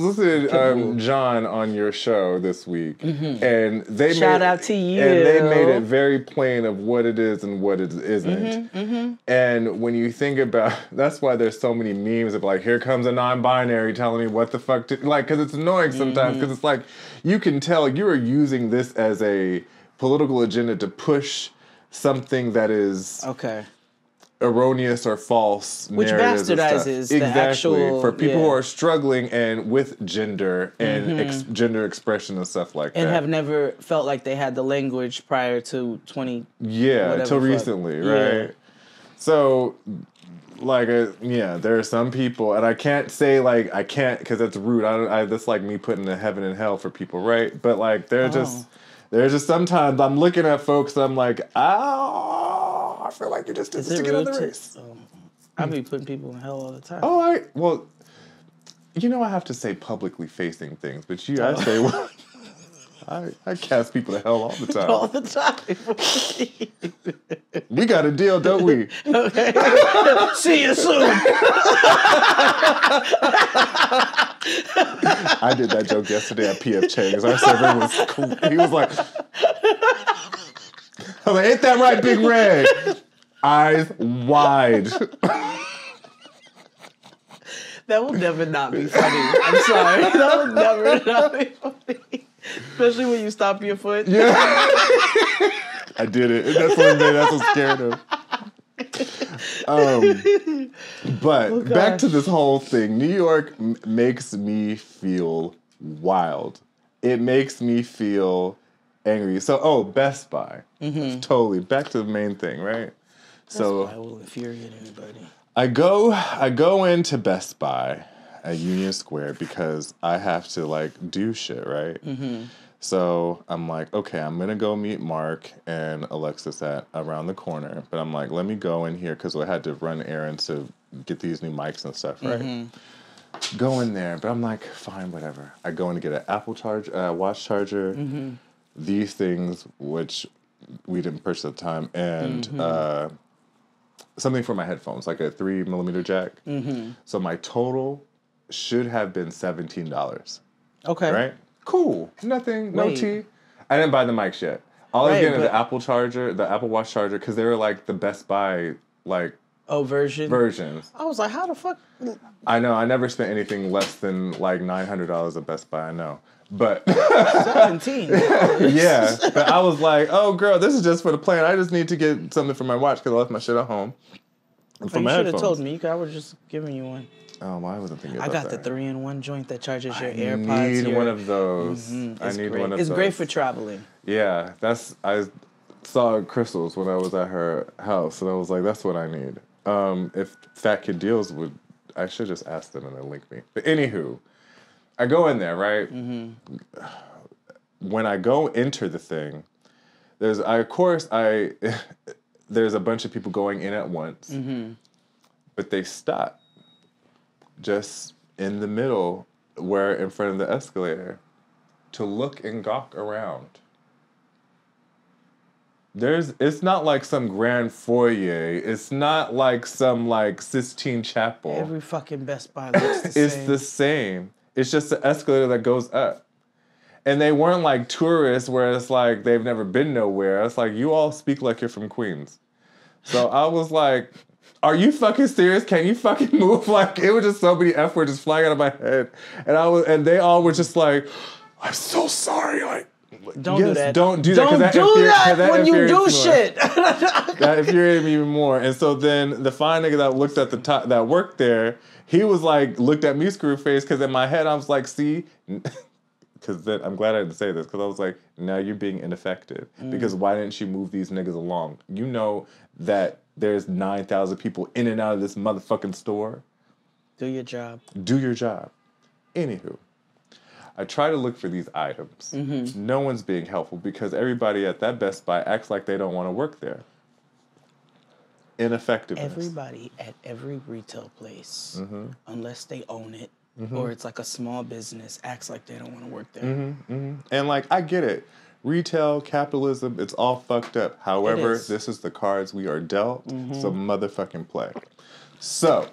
listening to John on your show this week, and they Shout out to you. and they made it very plain of what it is and what it isn't. And when you think about, that's why there's so many memes of like, here comes a non-binary telling me what the fuck to, like, because it's annoying sometimes, because it's like, you can tell you are using this as a political agenda to push something that is erroneous or false, which bastardizes the actual, for people who are struggling and with gender and gender expression and stuff like that, and have never felt like they had the language prior to 20 till recently, right? So, like, there are some people, and I can't say like I can't because that's rude. That's like me putting the heaven and hell for people, right? But like there's just sometimes I'm looking at folks, I'm like, I feel like you're just a stick on the race. I be putting people in hell all the time. Well, I have to say publicly facing things, but I say, well, I cast people to hell all the time. All the time. We got a deal, don't we? Okay. See you soon. I did that joke yesterday at PF Chang's. Our server was cool. He was like, I was like, ain't that right, Big Red? Eyes wide. That will never not be funny. I'm sorry. That will never not be funny. Especially when you stomp your foot. Yeah. I did it. That's what made us so scared of. But back to this whole thing. New York makes me feel wild. It makes me feel angry. So, Best Buy. Totally. Back to the main thing, right? Best Buy will infuriate anybody. I go into Best Buy at Union Square because I have to like do shit, right? So I'm like, okay, I'm gonna go meet Mark and Alexis at around the corner, but I'm like, let me go in here because I had to run errands to get these new mics and stuff, right? Go in there, but I'm like, fine, whatever. I go in to get an Apple watch charger, these things which we didn't purchase at the time, and something for my headphones, like a 3mm jack. So my total should have been $17. Okay. Right? Cool. Nothing. No tea. I didn't buy the mics yet. All I was getting is the Apple charger, the Apple Watch charger, because they were like the Best Buy, like... versions. I was like, how the fuck... I know. I never spent anything less than like $900 at Best Buy. I know. But... 17. Yeah. But I was like, oh, girl, this is just for the plan. I just need to get something for my watch because I left my shit at home. And for my headphones. You should have told me. I would just giving you one. Oh, well, I wasn't thinking about that. I got the 3-in-1 joint that charges your AirPods. I need one of those. I need one of those. It's great for traveling. Yeah, I saw Crystal's when I was at her house, and I was like, that's what I need. If Fat Kid Deals I should just ask them and then link me. But anywho, I go in there, right? When I go enter the thing, there's a bunch of people going in at once, but they stop just in the middle, where in front of the escalator, to look and gawk around. It's not like some grand foyer. It's not like some like Sistine Chapel. Every fucking Best Buy looks the same. It's the same. It's just the escalator that goes up. And they weren't like tourists where it's like they've never been nowhere. It's like, you all speak like you're from Queens. So I was like, are you fucking serious? Can you fucking move? Like, it was just so many F words just flying out of my head. And they all were just like, I'm so sorry. Like, don't do that. Don't do that. Don't do that when you do shit. That infuriated me even more. And so then the fine nigga that looked at the top, that worked there, he was like, looked at me screw face, because in my head I was like, see, because then I'm glad I didn't say this, because I was like, now you're being ineffective. Because why didn't you move these niggas along? You know that there's 9,000 people in and out of this motherfucking store. Do your job. Do your job. Anywho, I try to look for these items. No one's being helpful because everybody at that Best Buy acts like they don't want to work there. ineffectiveness. Everybody at every retail place, unless they own it or it's like a small business, acts like they don't want to work there. And like, I get it. Retail, capitalism, it's all fucked up. However, this is the cards we are dealt. So motherfucking play. So,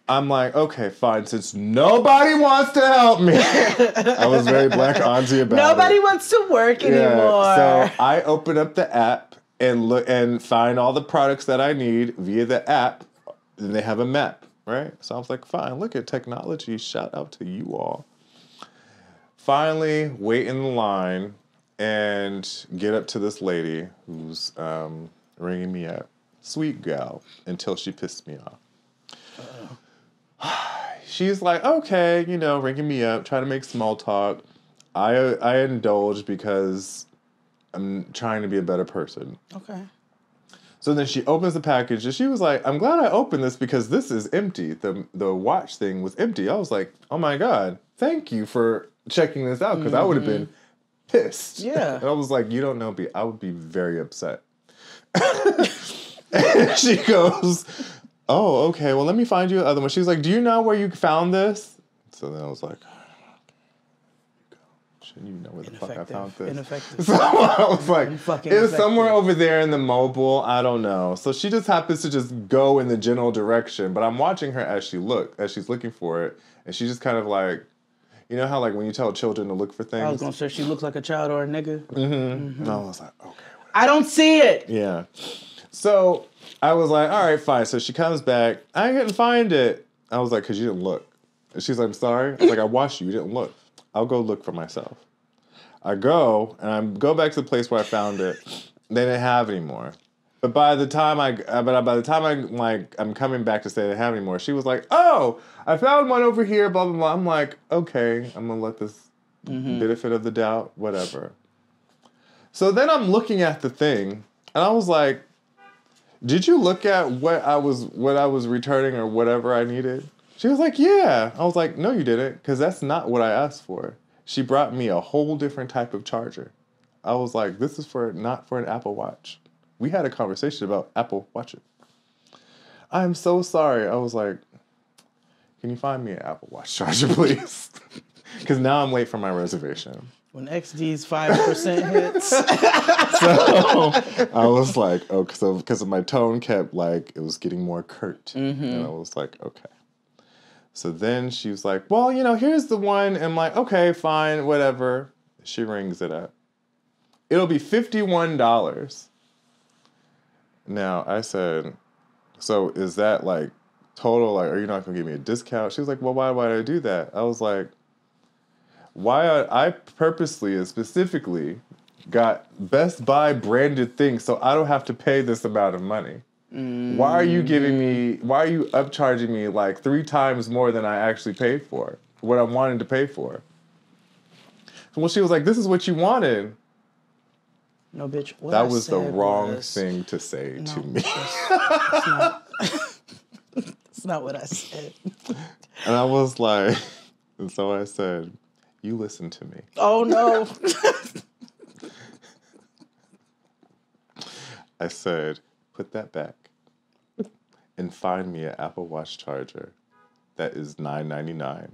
I'm like, okay, fine. Since nobody wants to help me, I was very Black Auntie about Nobody it. wants to work anymore. So I open up the app and look and find all the products that I need via the app. And they have a map, right? So I was like, fine, look at technology. Shout out to you all. Finally, wait in the line and get up to this lady who's ringing me up. Sweet gal, until she pissed me off. She's like, okay, you know, ringing me up, trying to make small talk. I indulge because I'm trying to be a better person. Okay. So then she opens the package and she was like, I'm glad I opened this because this is empty. The watch thing was empty. I was like, oh my God, thank you for checking this out because I would have been pissed. Yeah. And I was like, you don't know me. I would be very upset. And she goes, oh, okay, well, let me find you another one. She was like, do you know where you found this? So then I was like, shouldn't you know where the fuck I found this? Ineffective. So I was like, it was somewhere ineffective. over there in the mobile. I don't know. So she just happens to just go in the general direction. But I'm watching her as she's looking for it. And she's just kind of like, you know how like when you tell children to look for things? I was going to say she looks like a child or a nigga. And I was like, okay. I don't see it. Yeah. So I was like, all right, fine. So she comes back. I couldn't find it. I was like, because you didn't look. And she's like, I'm sorry. I was like, I watched you. You didn't look. I'll go look for myself. I go, and I go back to the place where I found it. They didn't have it anymore. But by the time I'm coming back to say they didn't have it anymore, she was like, oh, I found one over here, blah, blah, blah. I'm like, okay, I'm going to let this benefit of the doubt, whatever. So then I'm looking at the thing, and I was like, did you look at what I was returning or whatever I needed? She was like, yeah. I was like, no, you didn't, because that's not what I asked for. She brought me a whole different type of charger. I was like, this is not for an Apple Watch. We had a conversation about Apple Watches. I'm so sorry. I was like, can you find me an Apple Watch charger, please? Because now I'm late for my reservation. When XD's 5% hits. So I was like, oh, so because my tone kept like, it was getting more curt. And I was like, okay. So then she was like, well, you know, here's the one. And I'm like, okay, fine, whatever. She rings it up. It'll be $51. Now, I said, so is that like total? Like, are you not going to give me a discount? She was like, well, why would I do that? I was like, why I purposely and specifically got Best Buy branded things so I don't have to pay this amount of money. Why are you upcharging me like 3 times more than I actually paid for, what I wanted to pay for? Well, she was like, this is what you wanted. No, bitch. That was the wrong thing to say to me. That's not what I said. And I was like, and so I said, you listen to me. Oh, no. I said, put that back and find me an Apple Watch charger that is $9.99,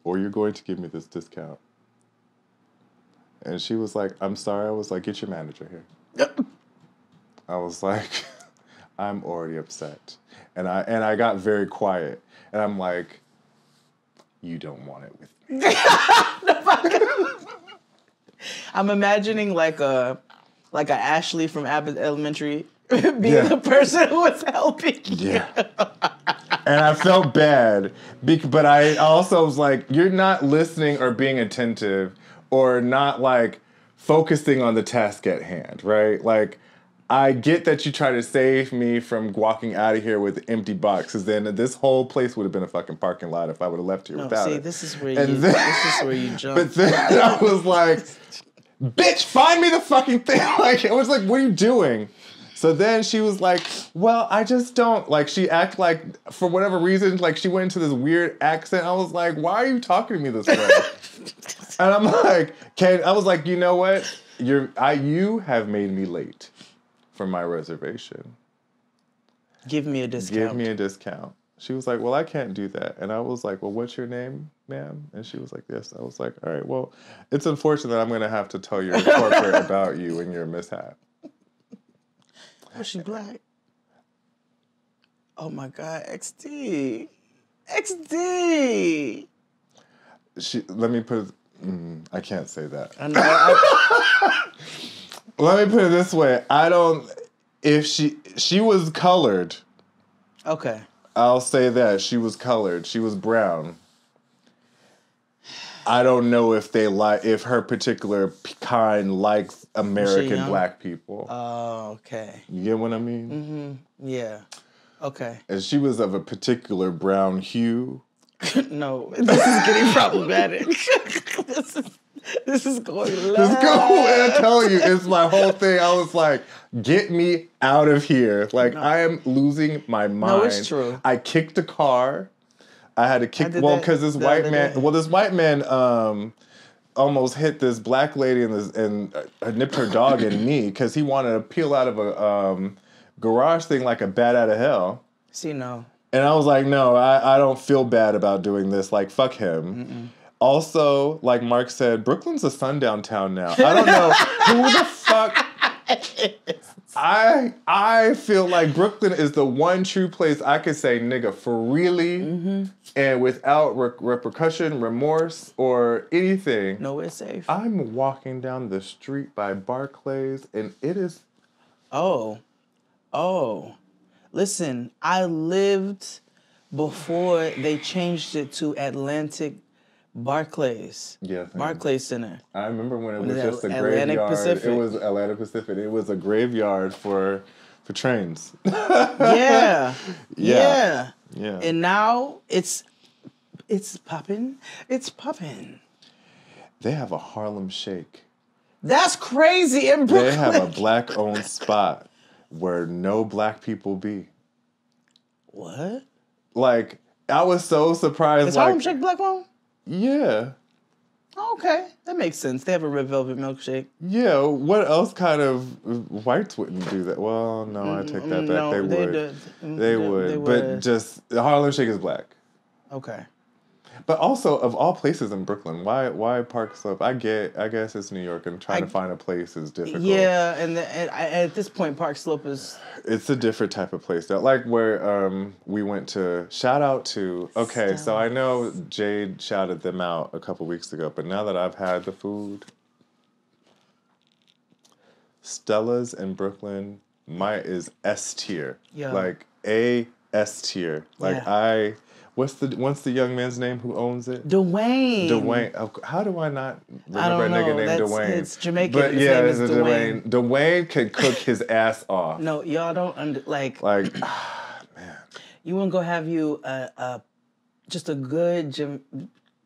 or you're going to give me this discount. And she was like, I'm sorry. I was like, get your manager here. I was like, I'm already upset. And I got very quiet. And I'm like, you don't want it with me. I'm imagining like a Ashley from Abbott Elementary being the person who was helping you. Yeah. And I felt bad. But I also was like, you're not listening or being attentive or not like focusing on the task at hand, right? Like, I get that you try to save me from walking out of here with empty boxes. Then this whole place would have been a fucking parking lot if I would have left here without it. This is where you jump. But then I was like, bitch, find me the fucking thing. Like, it was like, what are you doing? So then she was like, well, I just don't, like, she acted like, for whatever reason, like, she went into this weird accent. I was like, why are you talking to me this way? And I'm like, I was like, you know what? You have made me late for my reservation. Give me a discount. Give me a discount. She was like, well, I can't do that. And I was like, well, what's your name, ma'am? And she was like, this. I was like, all right, well, it's unfortunate I'm going to have to tell your corporate about you and your mishap. Was she black? Oh my God, XD. XD. Let me put I can't say that. I know. Let me put it this way. If she was colored. Okay. I'll say that. She was colored. She was brown. I don't know if if her particular kind likes American black people. Oh, okay. You get what I mean? Mm-hmm. Yeah. Okay. And she was of a particular brown hue. No, this is getting problematic. This is going left. I'm telling you, it's my whole thing. I was like, get me out of here. Like, I am losing my mind. No, it's true. I kicked a car. I had to kick, because this white man almost hit this black lady and nipped her dog in knee because he wanted to peel out of a garage thing like a bat out of hell. See, no. And I was like, no, I don't feel bad about doing this. Like, fuck him. Mm-mm. Also, like Mark said, Brooklyn's a sundown town now. I don't know who the fuck. I feel like Brooklyn is the one true place I could say, nigga, for really, and without repercussion, remorse, or anything. No, it's safe. I'm walking down the street by Barclays, and it is... Oh. Listen, I lived before they changed it to Atlantic Barclays. Yeah. Barclays Center. I remember when it was just a Atlantic graveyard. Pacific. It was Atlantic Pacific. It was a graveyard for trains. Yeah. Yeah. And now it's popping. It's popping. They have a Harlem Shake. That's crazy in Brooklyn. They have a black-owned spot where no black people be. What? Like, I was so surprised. Is Harlem Shake black owned? Yeah. Oh, okay. That makes sense. They have a red velvet milkshake. Yeah, what else kind of whites wouldn't do that? Well, no, I take that back. No, they would. They would. But just, the Harlem Shake is black. Okay. But also, of all places in Brooklyn, why Park Slope? I guess it's New York, and trying to find a place is difficult. Yeah, and at this point, Park Slope is... It's a different type of place. Like where we went to... Shout out to... Okay, so I know Jade shouted them out a couple weeks ago, but now that I've had the food... Stella's in Brooklyn, is S tier. Yeah. Like, A S tier. Like, yeah. What's the young man's name who owns it? Dwayne. How do I not remember I don't a nigga know. named Dwayne? It's Jamaican. But His yeah, name it's is Dwayne. Dwayne can cook his ass off. No, y'all don't man. You want to go have you just a good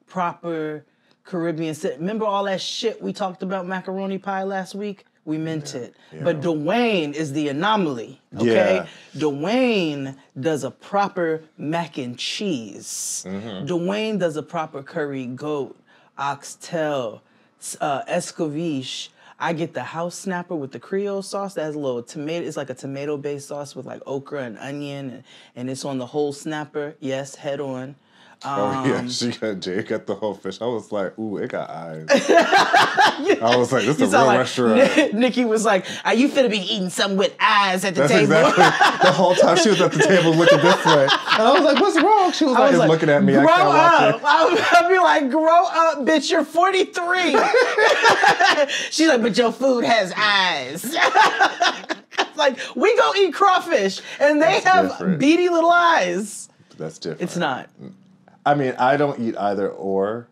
proper Caribbean set. Remember all that shit we talked about macaroni pie last week? We meant it. Yeah. But Dwayne is the anomaly, okay? Yeah. Dwayne does a proper mac and cheese. Mm-hmm. Dwayne does a proper curry goat, oxtail, escovitch. I get the house snapper with the Creole sauce that has a little tomato. It's like a tomato-based sauce with like okra and onion, and it's on the whole snapper. Yes, head on. Jay got the whole fish. I was like, ooh, it got eyes. I was like, this is a real restaurant. Nikki was like, are you finna be eating something with eyes at the table? Exactly. The whole time she was at the table looking this way. And I was like, what's wrong? She was like, looking at me. Grow I can't up. watch it. I'll be like, grow up, bitch, you're 43. She's like, but your food has eyes. Like, we go eat crawfish, and they have beady little eyes. That's different. It's not. I mean, I don't eat either or.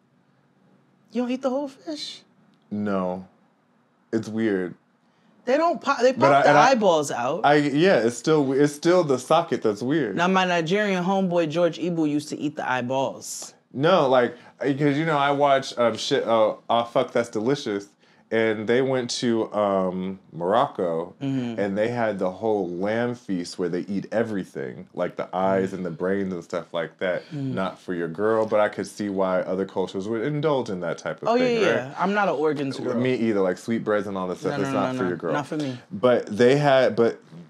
You don't eat the whole fish? No. It's weird. They don't pop. They pop the eyeballs out. It's still the socket that's weird. Now, my Nigerian homeboy George Ibu used to eat the eyeballs. No, like, because I watch Fuck That's Delicious, and they went to Morocco, and they had the whole lamb feast where they eat everything, like the eyes and the brains and stuff like that. Not for your girl, but I could see why other cultures would indulge in that type of thing, right? Yeah. I'm not an organs girl. Me either, like sweetbreads and all that stuff. It's not for your girl. Not for me. But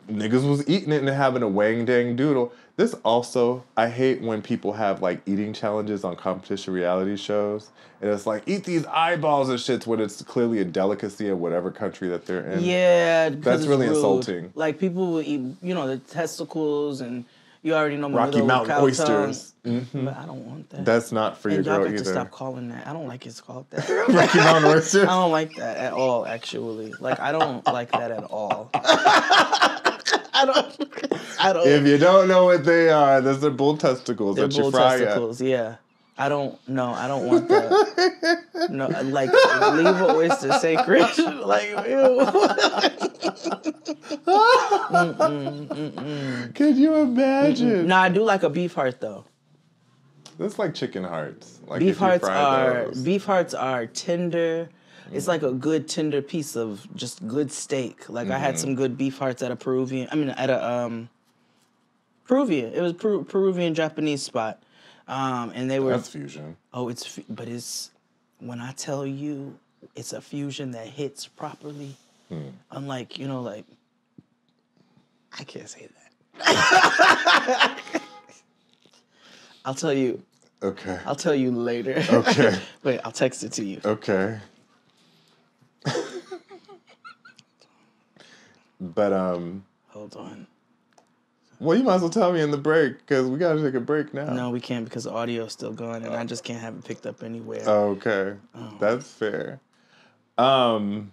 niggas was eating it and having a wang dang doodle. This also, I hate when people have like eating challenges on competition reality shows. And it's like, eat these eyeballs and shits when it's clearly a delicacy in whatever country that they're in. Yeah. That's really rude. insulting. Like people will eat, the testicles and you already know Rocky Mountain oysters. Mm-hmm. But I don't want that. That's not for your girl y'all either. got to stop calling that. I don't like it's called that. Rocky Mountain oysters? I don't like that at all, actually. Like, I don't like that at all. I don't. If you don't know what they are, those are bull testicles They're that you bull fry testicles, yeah. I don't want that. No, like, leave an oyster sacred. Like, ew. Can you imagine? No, I do like a beef heart, though. That's like chicken hearts. Like beef hearts are tender. It's like a good tender piece of just good steak. Like I had some good beef hearts at a Peruvian. Peruvian. It was Peruvian Japanese spot, and they were. That's fusion. Oh, it's when I tell you, it's a fusion that hits properly. Unlike like, I can't say that. I'll tell you. Okay. I'll tell you later. Okay. Wait, I'll text it to you. Okay. But Hold on. well, you might as well tell me in the break because we gotta take a break now. No, we can't because the audio's still going and I just can't have it picked up anywhere. Okay, that's fair. Well,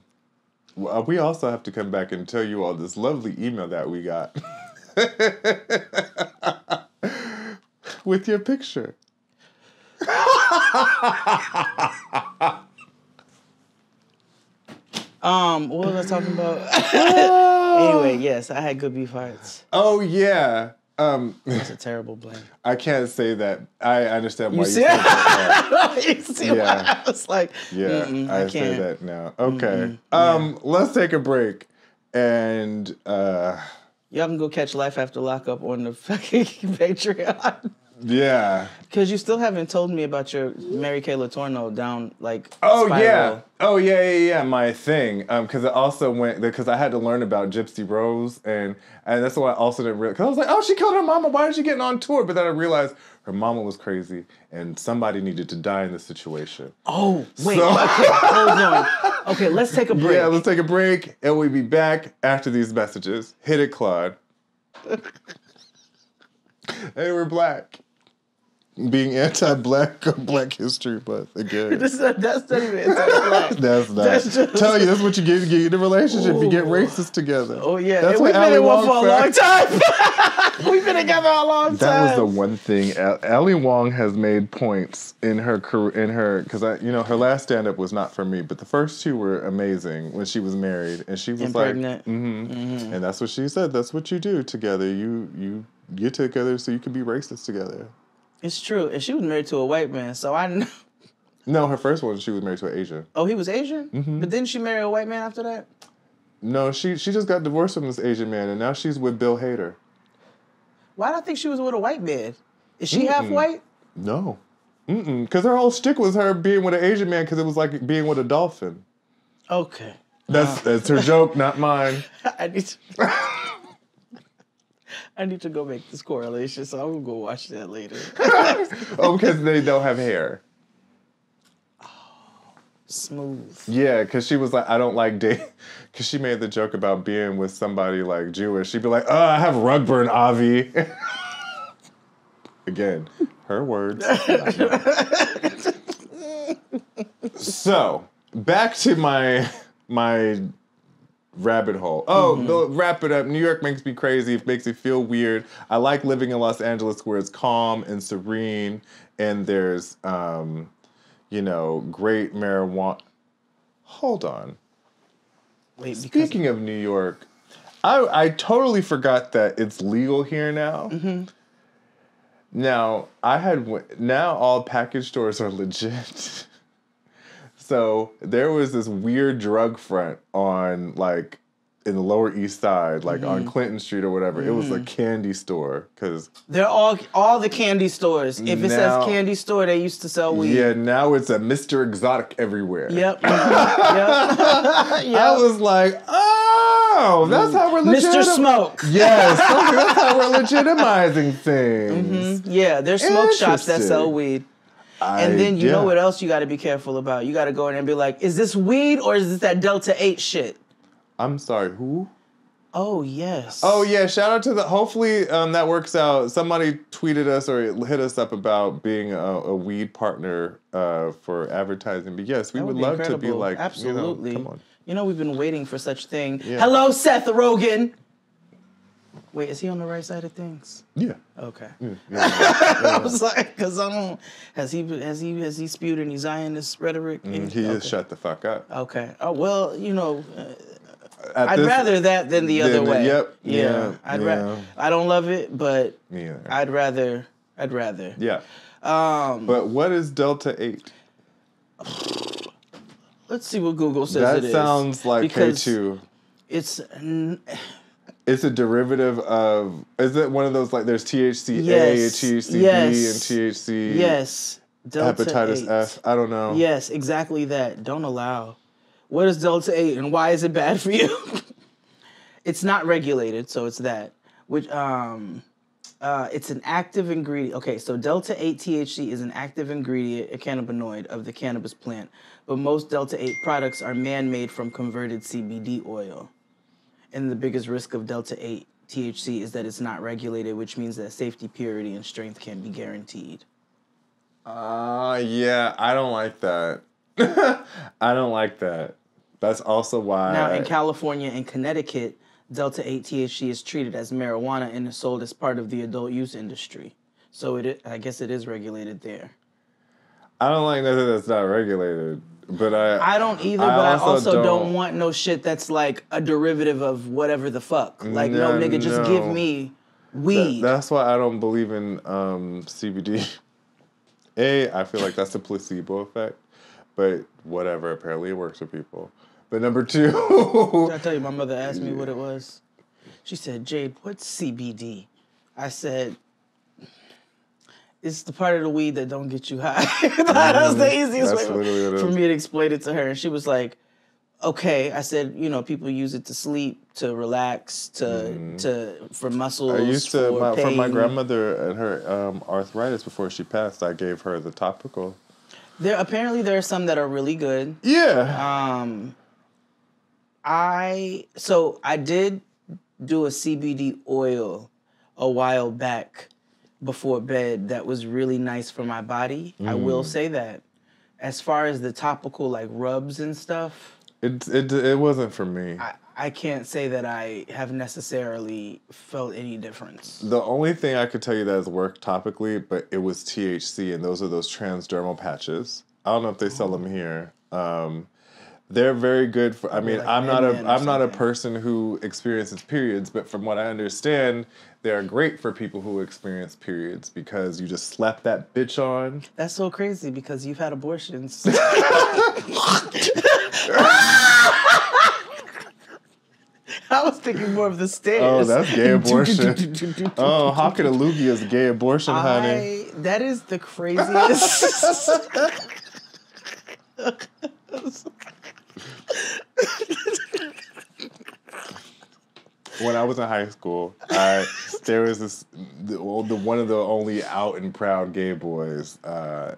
we also have to come back and tell you all this lovely email that we got with your picture. What was I talking about? Anyway, yes, I had good beef hearts. Oh yeah. It's a terrible blame. I can't say that. I understand why you see said that. You see why I was like, yeah, I can't. say that now. Okay. Let's take a break. And y'all can go catch Life After Lockup on the fucking Patreon. Yeah. Because you still haven't told me about your Mary Kay Letourneau down, like, spiral. Yeah. My thing. Because it also went, because I had to learn about Gypsy Rose, and that's why I also didn't realize, because I was like, oh, she killed her mama, why is she getting on tour? But then I realized her mama was crazy, and somebody needed to die in this situation. Oh, wait, okay, hold on. Okay, let's take a break. Yeah, let's take a break, and we'll be back after these messages. Hit it, Claude. Hey, we're black. Being anti-black or Black History Month again. That's not even anti-black. That's not. Tell you, that's what you get in a relationship. You get racist together. Oh yeah, that's and we've been in one for a long time. We've been together a long time. That was the one thing. Ali Wong has made points in her career, because her last stand-up was not for me, but the first two were amazing when she was married, and she was pregnant. And that's what she said. That's what you do together. You get together so you can be racist together. It's true. And she was married to a white man, so I know. No, her first one, she was married to an Asian. Oh, he was Asian? Mm-hmm. But didn't she marry a white man after that? No, she just got divorced from this Asian man, and now she's with Bill Hader. Why do I think she was with a white man? Is she half white? No. Because her whole shtick was her being with an Asian man because it was like being with a dolphin. Okay. That's her joke, not mine. I need to go make this correlation, so I'm going to go watch that later. Oh, because they don't have hair. Oh, smooth. Yeah, because she was like, I don't like dating. Because she made the joke about being with somebody like Jewish. She'd be like, oh, I have rug burn, Avi. Again, her words. So, back to my rabbit hole. Oh, wrap it up. New York makes me crazy. It makes me feel weird. I like living in Los Angeles where it's calm and serene, and there's, great marijuana. Hold on. Wait, Speaking of New York, I totally forgot that it's legal here now. Mm-hmm. Now, now all package stores are legit. So there was this weird drug front on, like, in the Lower East Side, like on Clinton Street or whatever. It was a candy store, because they're all the candy stores. If it says candy store, they used to sell weed. Yeah, now it's a Mr. Exotic everywhere. Yep. Yep. I was like, No, that's how we're Mr. Smoke. Yes, that's how we're legitimizing things. Yeah, there's smoke shops that sell weed. And then you know what else you got to be careful about? You got to go in and be like, is this weed or is this that Delta 8 shit? I'm sorry, who? Oh, yes. Oh, yeah, shout out to hopefully that works out. Somebody tweeted us or hit us up about being a weed partner for advertising. But yes, we would love incredible. To be like, absolutely. Come on. You know, we've been waiting for such thing. Yeah. Hello, Seth Rogen. Wait, is he on the right side of things? Yeah. Okay. Yeah. I was like, because I don't. Has he spewed any Zionist rhetoric? He just shut the fuck up. Okay. Oh well, you know. I'd rather that than the other way. Yep. Yeah. I don't love it, but I'd rather. Yeah. But what is Delta 8? Let's see what Google says it is. That sounds like K2. It's a derivative of. Is it one of those like there's THC A and THC B and THC? Yes. Delta hepatitis 8. F. I don't know. Yes, exactly that. Don't allow. What is Delta 8 and why is it bad for you? It's not regulated, so it's that. Which it's an active ingredient. Okay, so Delta 8 THC is an active ingredient, a cannabinoid of the cannabis plant. But most Delta 8 products are man-made from converted CBD oil. And the biggest risk of Delta 8 THC is that it's not regulated, which means that safety, purity, and strength can't be guaranteed. Yeah, I don't like that. I don't like that. That's also why... Now, in California and Connecticut, Delta 8 THC is treated as marijuana and is sold as part of the adult use industry. So I guess it is regulated there. I don't like nothing that's not regulated. But I don't either, but I also don't want no shit that's like a derivative of whatever the fuck. Like, no nigga, just give me weed. That's why I don't believe in CBD. I feel like that's a placebo effect. But whatever, apparently it works for people. But number 2... Did I tell you my mother asked me what it was? She said, Jade, what's CBD? I said... It's the part of the weed that don't get you high. That's the easiest way for me to explain it to her. And she was like, okay. I said, people use it to sleep, to relax, for muscles, I used to, for my grandmother and her arthritis before she passed, I gave her the topical. Apparently there are some that are really good. Yeah. I did do a CBD oil a while back before bed that was really nice for my body. I will say that. As far as the topical like rubs and stuff, it wasn't for me. I can't say that I have necessarily felt any difference. The only thing I could tell you that has worked topically, but it was THC, and those are those transdermal patches. I don't know if they sell them here. They're very good for. I mean, like I'm not a person who experiences periods, but from what I understand, they are great for people who experience periods because you just slap that bitch on. That's so crazy because you've had abortions. I was thinking more of the stairs. Oh, that's gay abortion. Oh, hawking a loogie is gay abortion, honey. That is the craziest. When I was in high school, there was one of the only out and proud gay boys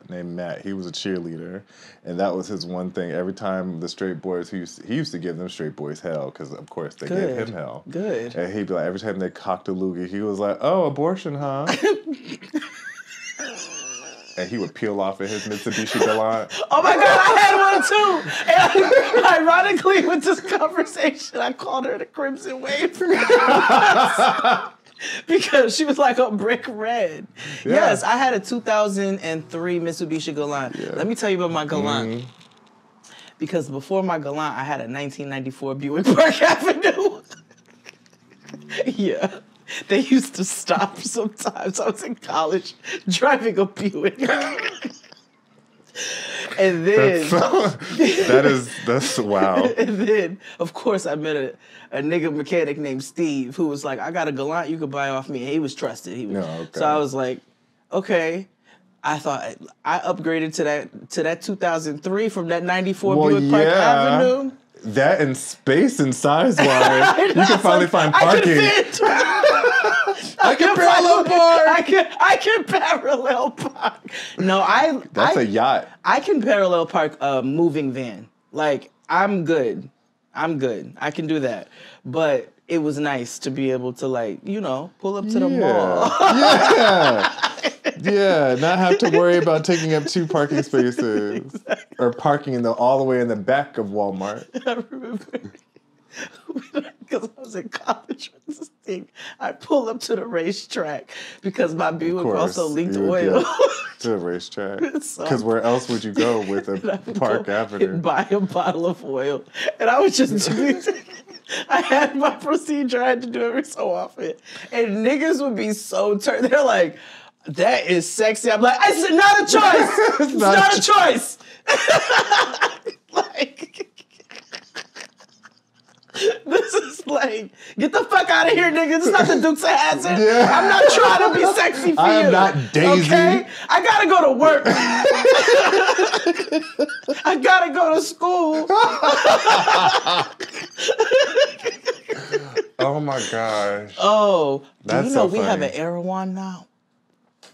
named Matt. He was a cheerleader, and that was his one thing. Every time the straight boys, he used to give them straight boys hell because, of course, they gave him hell. Good. And he'd be like, every time they cocked a loogie, he was like, "Oh, abortion, huh?" And he would peel off in his Mitsubishi Galant. Oh my God, I had one too. And ironically, with this conversation, I called her the Crimson Wave. Because she was like a brick red. Yeah. Yes, I had a 2003 Mitsubishi Galant. Yeah. Let me tell you about my Galant. Because before my Galant, I had a 1994 Buick Park Avenue. Yeah. They used to stop sometimes. I was in college driving a Buick. And then... That's wow. And then, of course, I met a nigga mechanic named Steve who was like, I got a Galant you could buy off me. And he was trusted. So I was like, okay. I thought I upgraded to that 2003 from that 94 Buick Park Avenue. That and space and size wise, you can finally find parking. I can parallel park. I can parallel park. No, That's a yacht. I can parallel park a moving van. Like, I'm good. I can do that. But it was nice to be able to, like, you know, pull up to the mall. Yeah, not have to worry about taking up 2 parking spaces. Exactly. Or parking all the way in the back of Walmart. I remember. Because I was in college with this thing. I pull up to the racetrack because my Buick also leaked oil. To the racetrack. Because where else would you go with a Park Avenue? Buy a bottle of oil. And I was just I had my procedure. I had to do it every so often. And niggas would be so turned. They're like, that is sexy. I'm like, it's not a choice. It's not a choice. Like, this is like, get the fuck out of here, nigga. This is not the Dukes of Hazzard. Yeah. I'm not trying to be sexy for you. I am not Daisy. Okay? I gotta go to work. I gotta go to school. Oh my gosh. Oh, That's do you know so we have funny. an Erewhon now?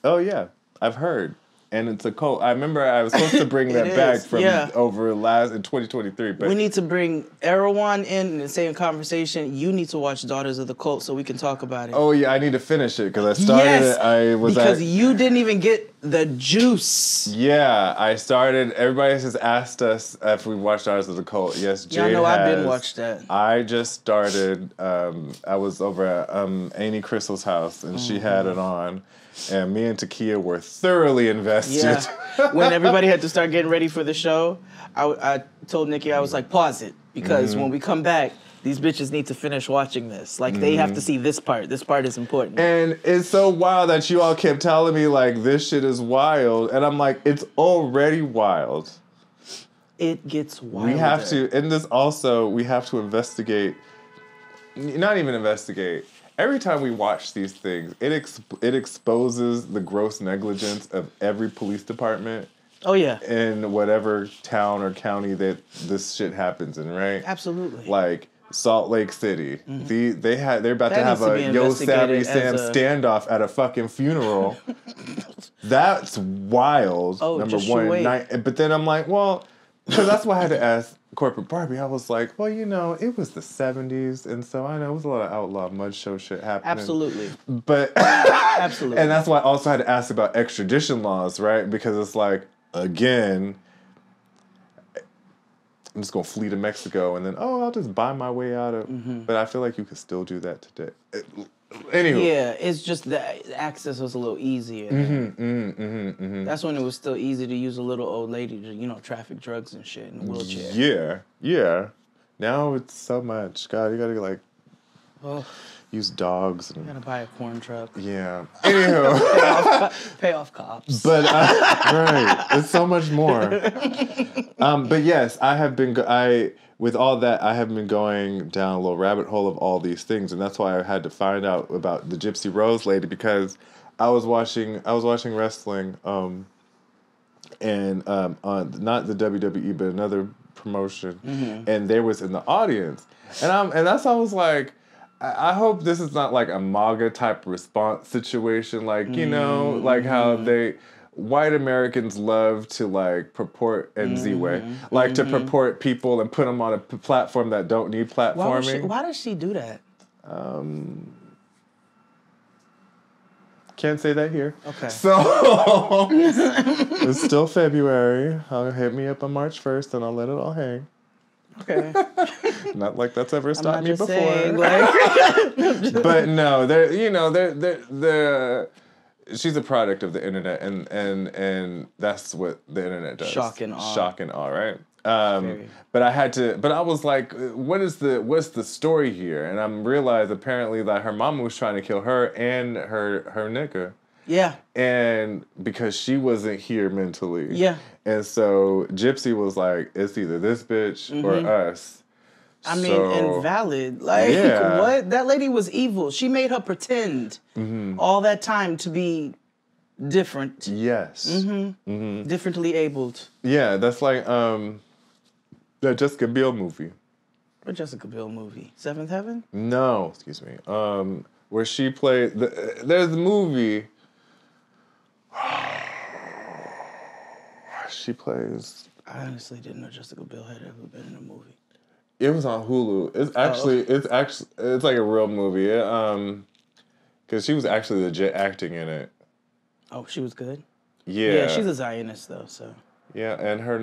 Oh yeah, I've heard. And it's a cult. I remember I was supposed to bring that back from over in 2023. But we need to bring Erewhon in the same conversation. You need to watch Daughters of the Cult so we can talk about it. Oh yeah, I need to finish it because I started it. Because you didn't even get the juice. Yeah, I started. Everybody has asked us if we watched Daughters of the Cult. Yes, Jade I know has. I didn't watch that. I just started. I was over at Amy Crystal's house and she had it on. And me and Takia were thoroughly invested. Yeah. When everybody had to start getting ready for the show, I told Nikki, I was like, pause it. Because when we come back, these bitches need to finish watching this. Like, they have to see this part. This part is important. And it's so wild that you all kept telling me, like, this shit is wild. And I'm like, it's already wild. It gets wilder. We have to, and this also, we have to investigate, not even investigate. Every time we watch these things, it exposes the gross negligence of every police department. Oh yeah. In whatever town or county that this shit happens in, right? Absolutely. Like Salt Lake City, they're about to have a Yo Savvy Sam standoff at a fucking funeral. That's wild. Oh, number just one. wait. But then I'm like, well, because that's why I had to ask Corporate Barbie. I was like, well, you know, it was the 70s, and so I know it was a lot of outlaw mud show shit happening. Absolutely. But absolutely. And that's why I also had to ask about extradition laws, right? Because it's like, again, I'm just gonna flee to Mexico and then I'll just buy my way out of. But I feel like you could still do that today. Anywho. Yeah, it's just that access was a little easier. That's when it was still easy to use a little old lady to, you know, traffic drugs and shit in a wheelchair. Yeah. Now it's so much. God, you gotta like use dogs. And, you gotta buy a corn truck. Yeah. Anywho. Pay off cops. But right, it's so much more. But yes, I have been. With all that, I have been going down a little rabbit hole of all these things, and that's why I had to find out about the Gypsy Rose lady because I was watching wrestling, and on not the WWE but another promotion, and there was in the audience, and that's why I was like, I hope this is not like a MAGA type response situation, like you know, like how white Americans love to like purport and Z-Way, like to purport people and put them on a platform that don't need platforming. Why does she do that? Can't say that here. Okay. So it's still February. Hit me up on March 1st and I'll let it all hang. Okay. Not like that's ever stopped me before. Saying, like... But no, she's a product of the internet, and that's what the internet does. Shock and awe. Shock and awe, right? But I was like, what's the story here? And I'm realized apparently that her mama was trying to kill her and her nigga. Yeah. And because she wasn't here mentally. Yeah. And so Gypsy was like, it's either this bitch or us. I mean, invalid. Like, what? That lady was evil. She made her pretend all that time to be different. Yes. Differently abled. Yeah, that's like that Jessica Biel movie. What Jessica Biel movie? Seventh Heaven? No, excuse me. Where she played. There's a movie. She plays. I honestly didn't know Jessica Biel had ever been in a movie. It was on Hulu. It's like a real movie. Because she was actually legit acting in it. Oh, she was good? Yeah. Yeah, she's a Zionist though, so. Yeah, and her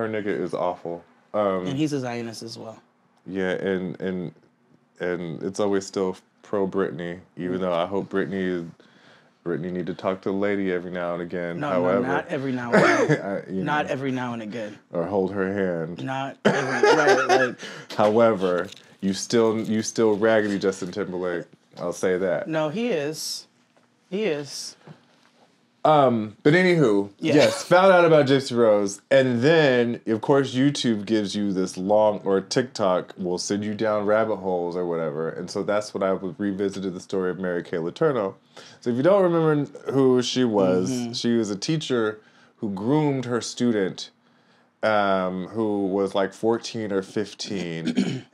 nigga is awful. And he's a Zionist as well. Yeah, and it's always still pro Britney, even though I hope Britney need to talk to the lady every now and again. No, however, not every now and again. Not every now and again. Or hold her hand. Not every right. Like. However, you still raggedy Justin Timberlake. I'll say that. No, he is. He is. But anywho, yes, found out about Gypsy Rose, and then of course YouTube gives you this long, or TikTok will send you down rabbit holes or whatever, and so that's when I revisited the story of Mary Kay Letourneau. So if you don't remember who she was, she was a teacher who groomed her student, who was like 14 or 15.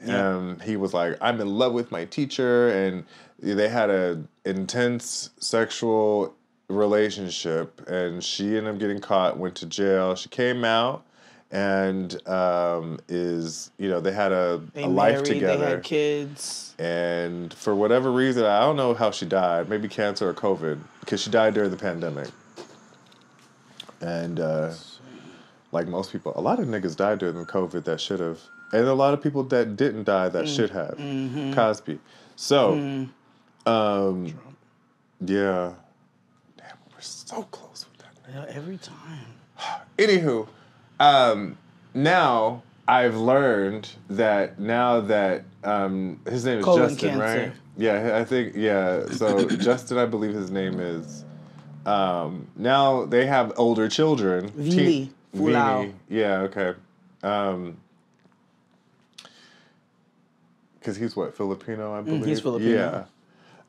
He was like, I'm in love with my teacher, and they had an intense sexual relationship, and she ended up getting caught, went to jail. She came out and they had a life together. They had kids. And for whatever reason, I don't know how she died, maybe cancer or COVID, because she died during the pandemic. And like most people, a lot of niggas died during the COVID that should have. And a lot of people that didn't die that should have. Cosby. So, yeah. So close with that. Yeah, every time. Anywho, now I've learned that his name is Colon Justin, cancer. right? Yeah, I think, yeah. So Justin, I believe his name is. Now they have older children. Vili. Vili. Yeah, okay. Because he's what, Filipino, I believe? He's Filipino.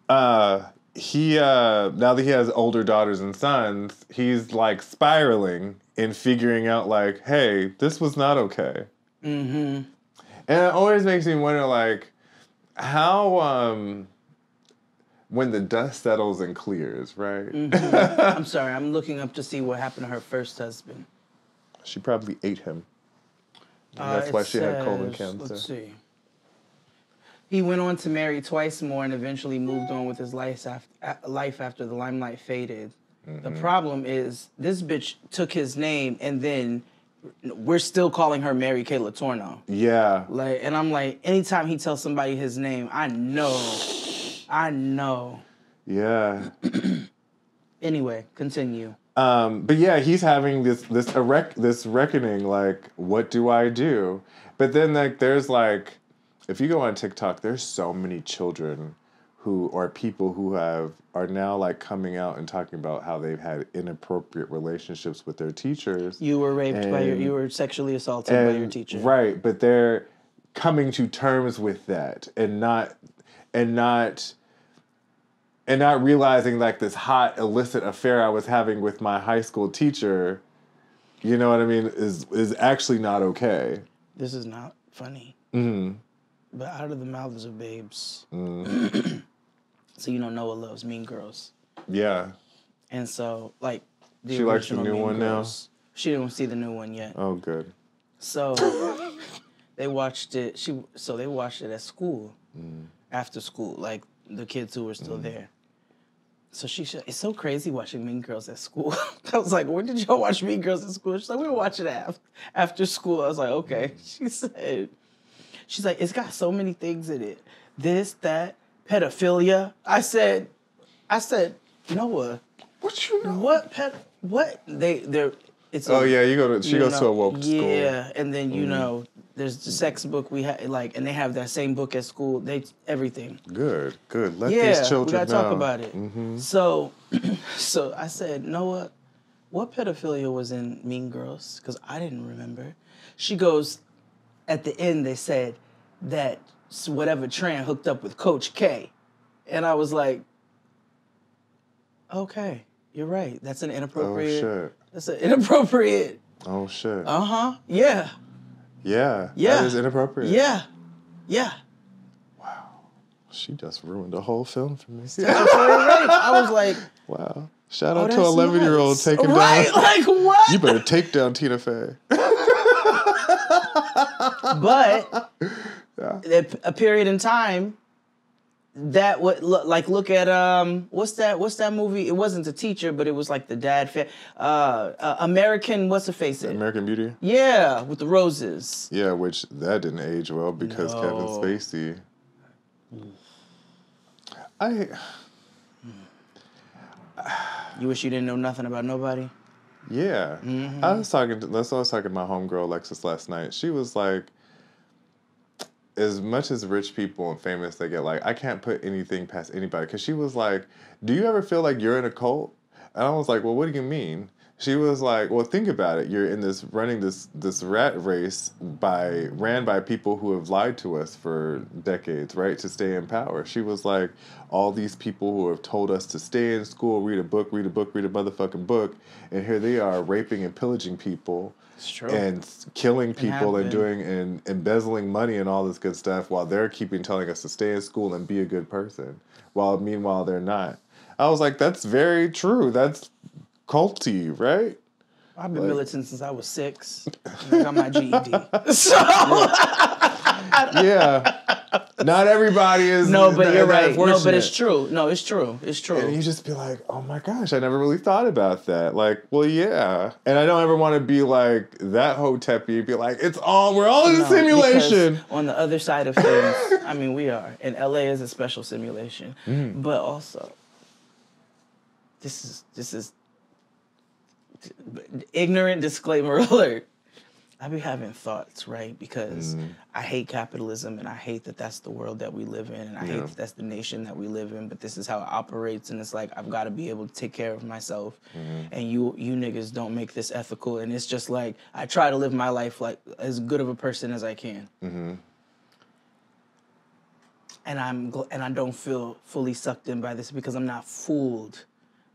Yeah. He now that he has older daughters and sons, he's like spiraling and figuring out like, hey, this was not okay. And it always makes me wonder like how when the dust settles and clears, right? I'm sorry, I'm looking up to see what happened to her first husband. She probably ate him. That's why she had colon cancer. Let's see. He went on to marry twice more and eventually moved on with his life after the limelight faded. The problem is this bitch took his name and then we're still calling her Mary Kay Letourneau. Yeah. Like, and I'm like, anytime he tells somebody his name, I know. Yeah. Anyway, continue. But yeah, he's having this reckoning, like, what do I do? But then like there's like, if you go on TikTok, there's so many children people who are now like coming out and talking about how they've had inappropriate relationships with their teachers. You were raped you were sexually assaulted by your teacher. Right, but they're coming to terms with that and not realizing like this hot illicit affair I was having with my high school teacher, you know what I mean, is actually not okay. This is not funny. But out of the mouths of babes. So you know Noah loves Mean Girls. Yeah. And so, like, she likes the new Mean one Girls, now? She didn't see the new one yet. Oh, good. So they watched it. They watched it at school, after school, like the kids who were still there. So she said, it's so crazy watching Mean Girls at school. I was like, where did y'all watch Mean Girls at school? She's like, we were watching it after school. I was like, okay. She's like, it's got so many things in it. This, that, pedophilia. I said, Noah. What you know? What? It's she goes to a woke school. Yeah, and then you know, there's the sex book we had, like, and they have that same book at school. Everything. Good. Let these children we gotta know. talk about it. So I said, Noah, what pedophilia was in Mean Girls? Because I didn't remember. She goes, at the end they said that whatever Tran hooked up with Coach K, and I was like, okay, you're right. That's an inappropriate. Oh shit. That's an inappropriate. Oh shit. Yeah. Yeah. Yeah. That is inappropriate. Yeah. Yeah. Wow. She just ruined the whole film for me. I was like, wow. Shout out to that's 11-year-old nuts. taking down. Like what? You better take down Tina Fey. But a period in time that would look at what's that movie? It wasn't The Teacher, but it was like the dad. American, what's the face? American Beauty. Yeah, with the roses. Yeah, which that didn't age well because Kevin Spacey. You wish you didn't know nothing about nobody? Yeah. Mm-hmm. That's what I was talking to my homegirl Alexis last night. She was like, as much as rich people and famous they get, like, I can't put anything past anybody. Because she was like, do you ever feel like you're in a cult? And I was like, well, what do you mean? She was like, well, think about it. You're in running this rat race ran by people who have lied to us for decades, right? To stay in power. She was like, all these people who have told us to stay in school, read a motherfucking book, and here they are raping and pillaging people. It's true. And killing people and embezzling money and all this good stuff while they're telling us to stay in school and be a good person. While meanwhile they're not. I was like, that's very true. That's culty, right? I've been militant since I was 6. I got my GED. So yeah. Not everybody is. No, but you're right. No, but it's true. No, it's true. It's true. And you just be like, oh my gosh, I never really thought about that. Like, well, yeah. And I don't ever want to be like that Hotepi, be like, we're all in a simulation. On the other side of things, I mean, we are. And LA is a special simulation. But also, this is ignorant disclaimer alert. I be having thoughts, right? Because I hate capitalism and I hate that that's the world that we live in and I hate that that's the nation that we live in, but this is how it operates and it's like I've got to be able to take care of myself and you niggas don't make this ethical and it's just like I try to live my life like as good of a person as I can. And I don't feel fully sucked in by this because I'm not fooled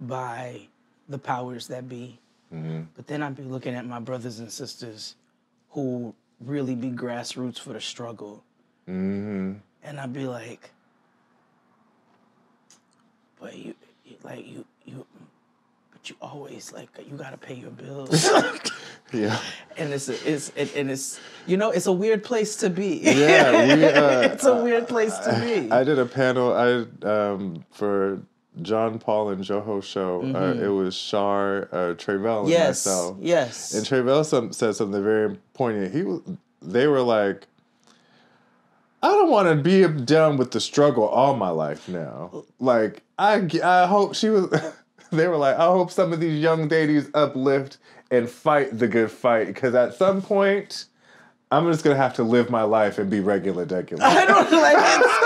by the powers that be. But then I'd be looking at my brothers and sisters who really be grassroots for the struggle. And I'd be like, but you always like, you gotta pay your bills. Yeah. And it's it's a weird place to be. Yeah. It's a weird place to be. I did a panel for John Paul and Joho's show. It was Shar, Trayvell, and myself. Yes. And Trayvell said something very poignant. They were like, I don't want to be done with the struggle all my life now. Like, I hope they were like, I hope some of these young ladies uplift and fight the good fight. Because at some point, I'm just going to have to live my life and be regular. I don't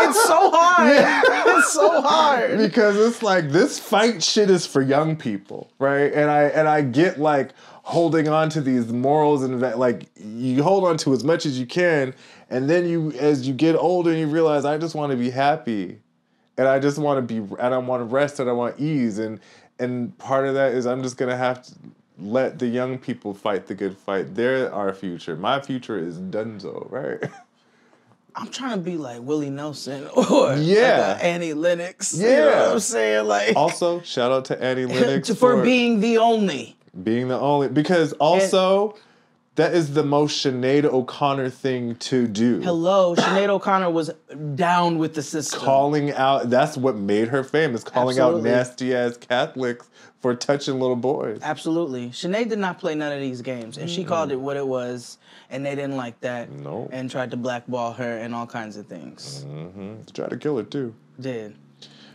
it's so hard. Yeah. It's so hard. Because it's like, this fight shit is for young people, right? And I get like holding on to these morals and like you hold on to as much as you can. And then as you get older, you realize I just want to be happy. And I just want to and I want to rest and I want ease. And part of that is I'm just going to have to let the young people fight the good fight. They're our future. My future is donezo, right? I'm trying to be like Willie Nelson or Annie Lennox. Yeah. You know what I'm saying? Like, also, shout out to Annie Lennox for being the only. Being the only. Because also, that is the most Sinead O'Connor thing to do. Hello, Sinead O'Connor was down with the system. Calling out, that's what made her famous. Calling out nasty-ass Catholics for touching little boys. Absolutely. Sinead did not play none of these games. And she called it what it was. And they didn't like that. No. And tried to blackball her and all kinds of things. Tried to kill her, too. Did.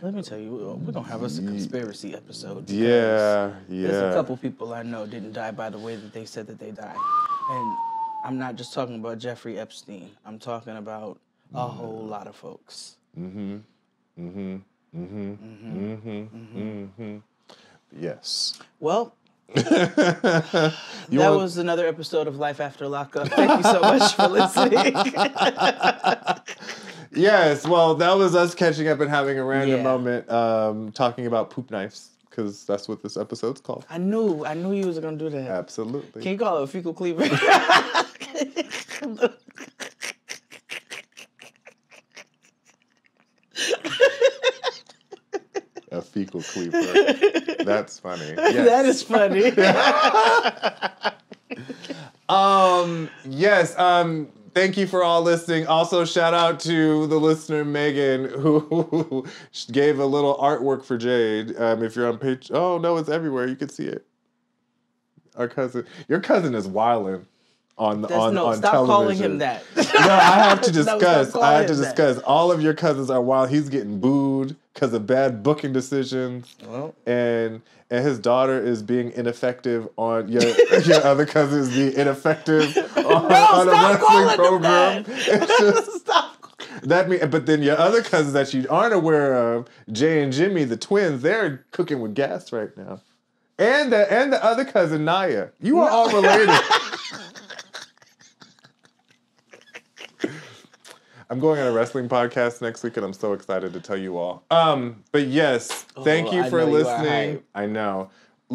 Let me tell you, we're going to have us a conspiracy episode. Yeah. There's a couple people I know didn't die by the way that they said that they died. And I'm not just talking about Jeffrey Epstein. I'm talking about a whole lot of folks. Yes. Well, that was another episode of Life After Lockup. Thank you so much for listening. Yes, well, that was us catching up and having a random moment talking about poop knives, because that's what this episode's called. I knew you was going to do that. Absolutely. Can you call it a fecal cleaver? Fecal Cleaver. That's funny. Yes. That is funny. Yes. Thank you for all listening. Also, shout out to the listener Megan who gave a little artwork for Jade. If you're on Patreon, oh no, it's everywhere. You can see it. Your cousin is wilding on stop television. calling him that. No, I have to discuss. No, I have to discuss. All of your cousins are wild. He's getting booed because of bad booking decisions. Well, And his daughter is being ineffective on your other cousin is being ineffective on a wrestling program. It's just stop. but then your other cousins that you aren't aware of, Jay and Jimmy, the twins, they're cooking with gas right now. And the other cousin, Naya. You are all related. I'm going on a wrestling podcast next week, and I'm so excited to tell you all. But yes, thank you for listening. I know.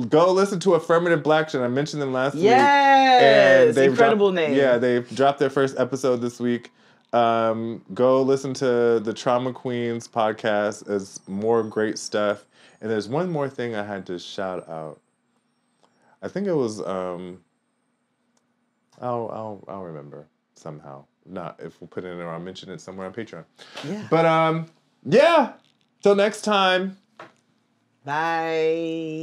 Go listen to Affirmative Blaction. I mentioned them last week. Yes, incredible name. Yeah, they've dropped their first episode this week. Go listen to the Trauma Queens podcast. There's more great stuff. And there's one more thing I had to shout out. I think it was I'll remember somehow. Not if we'll put it in or I'll mention it somewhere on Patreon. Yeah. But yeah. Till next time. Bye.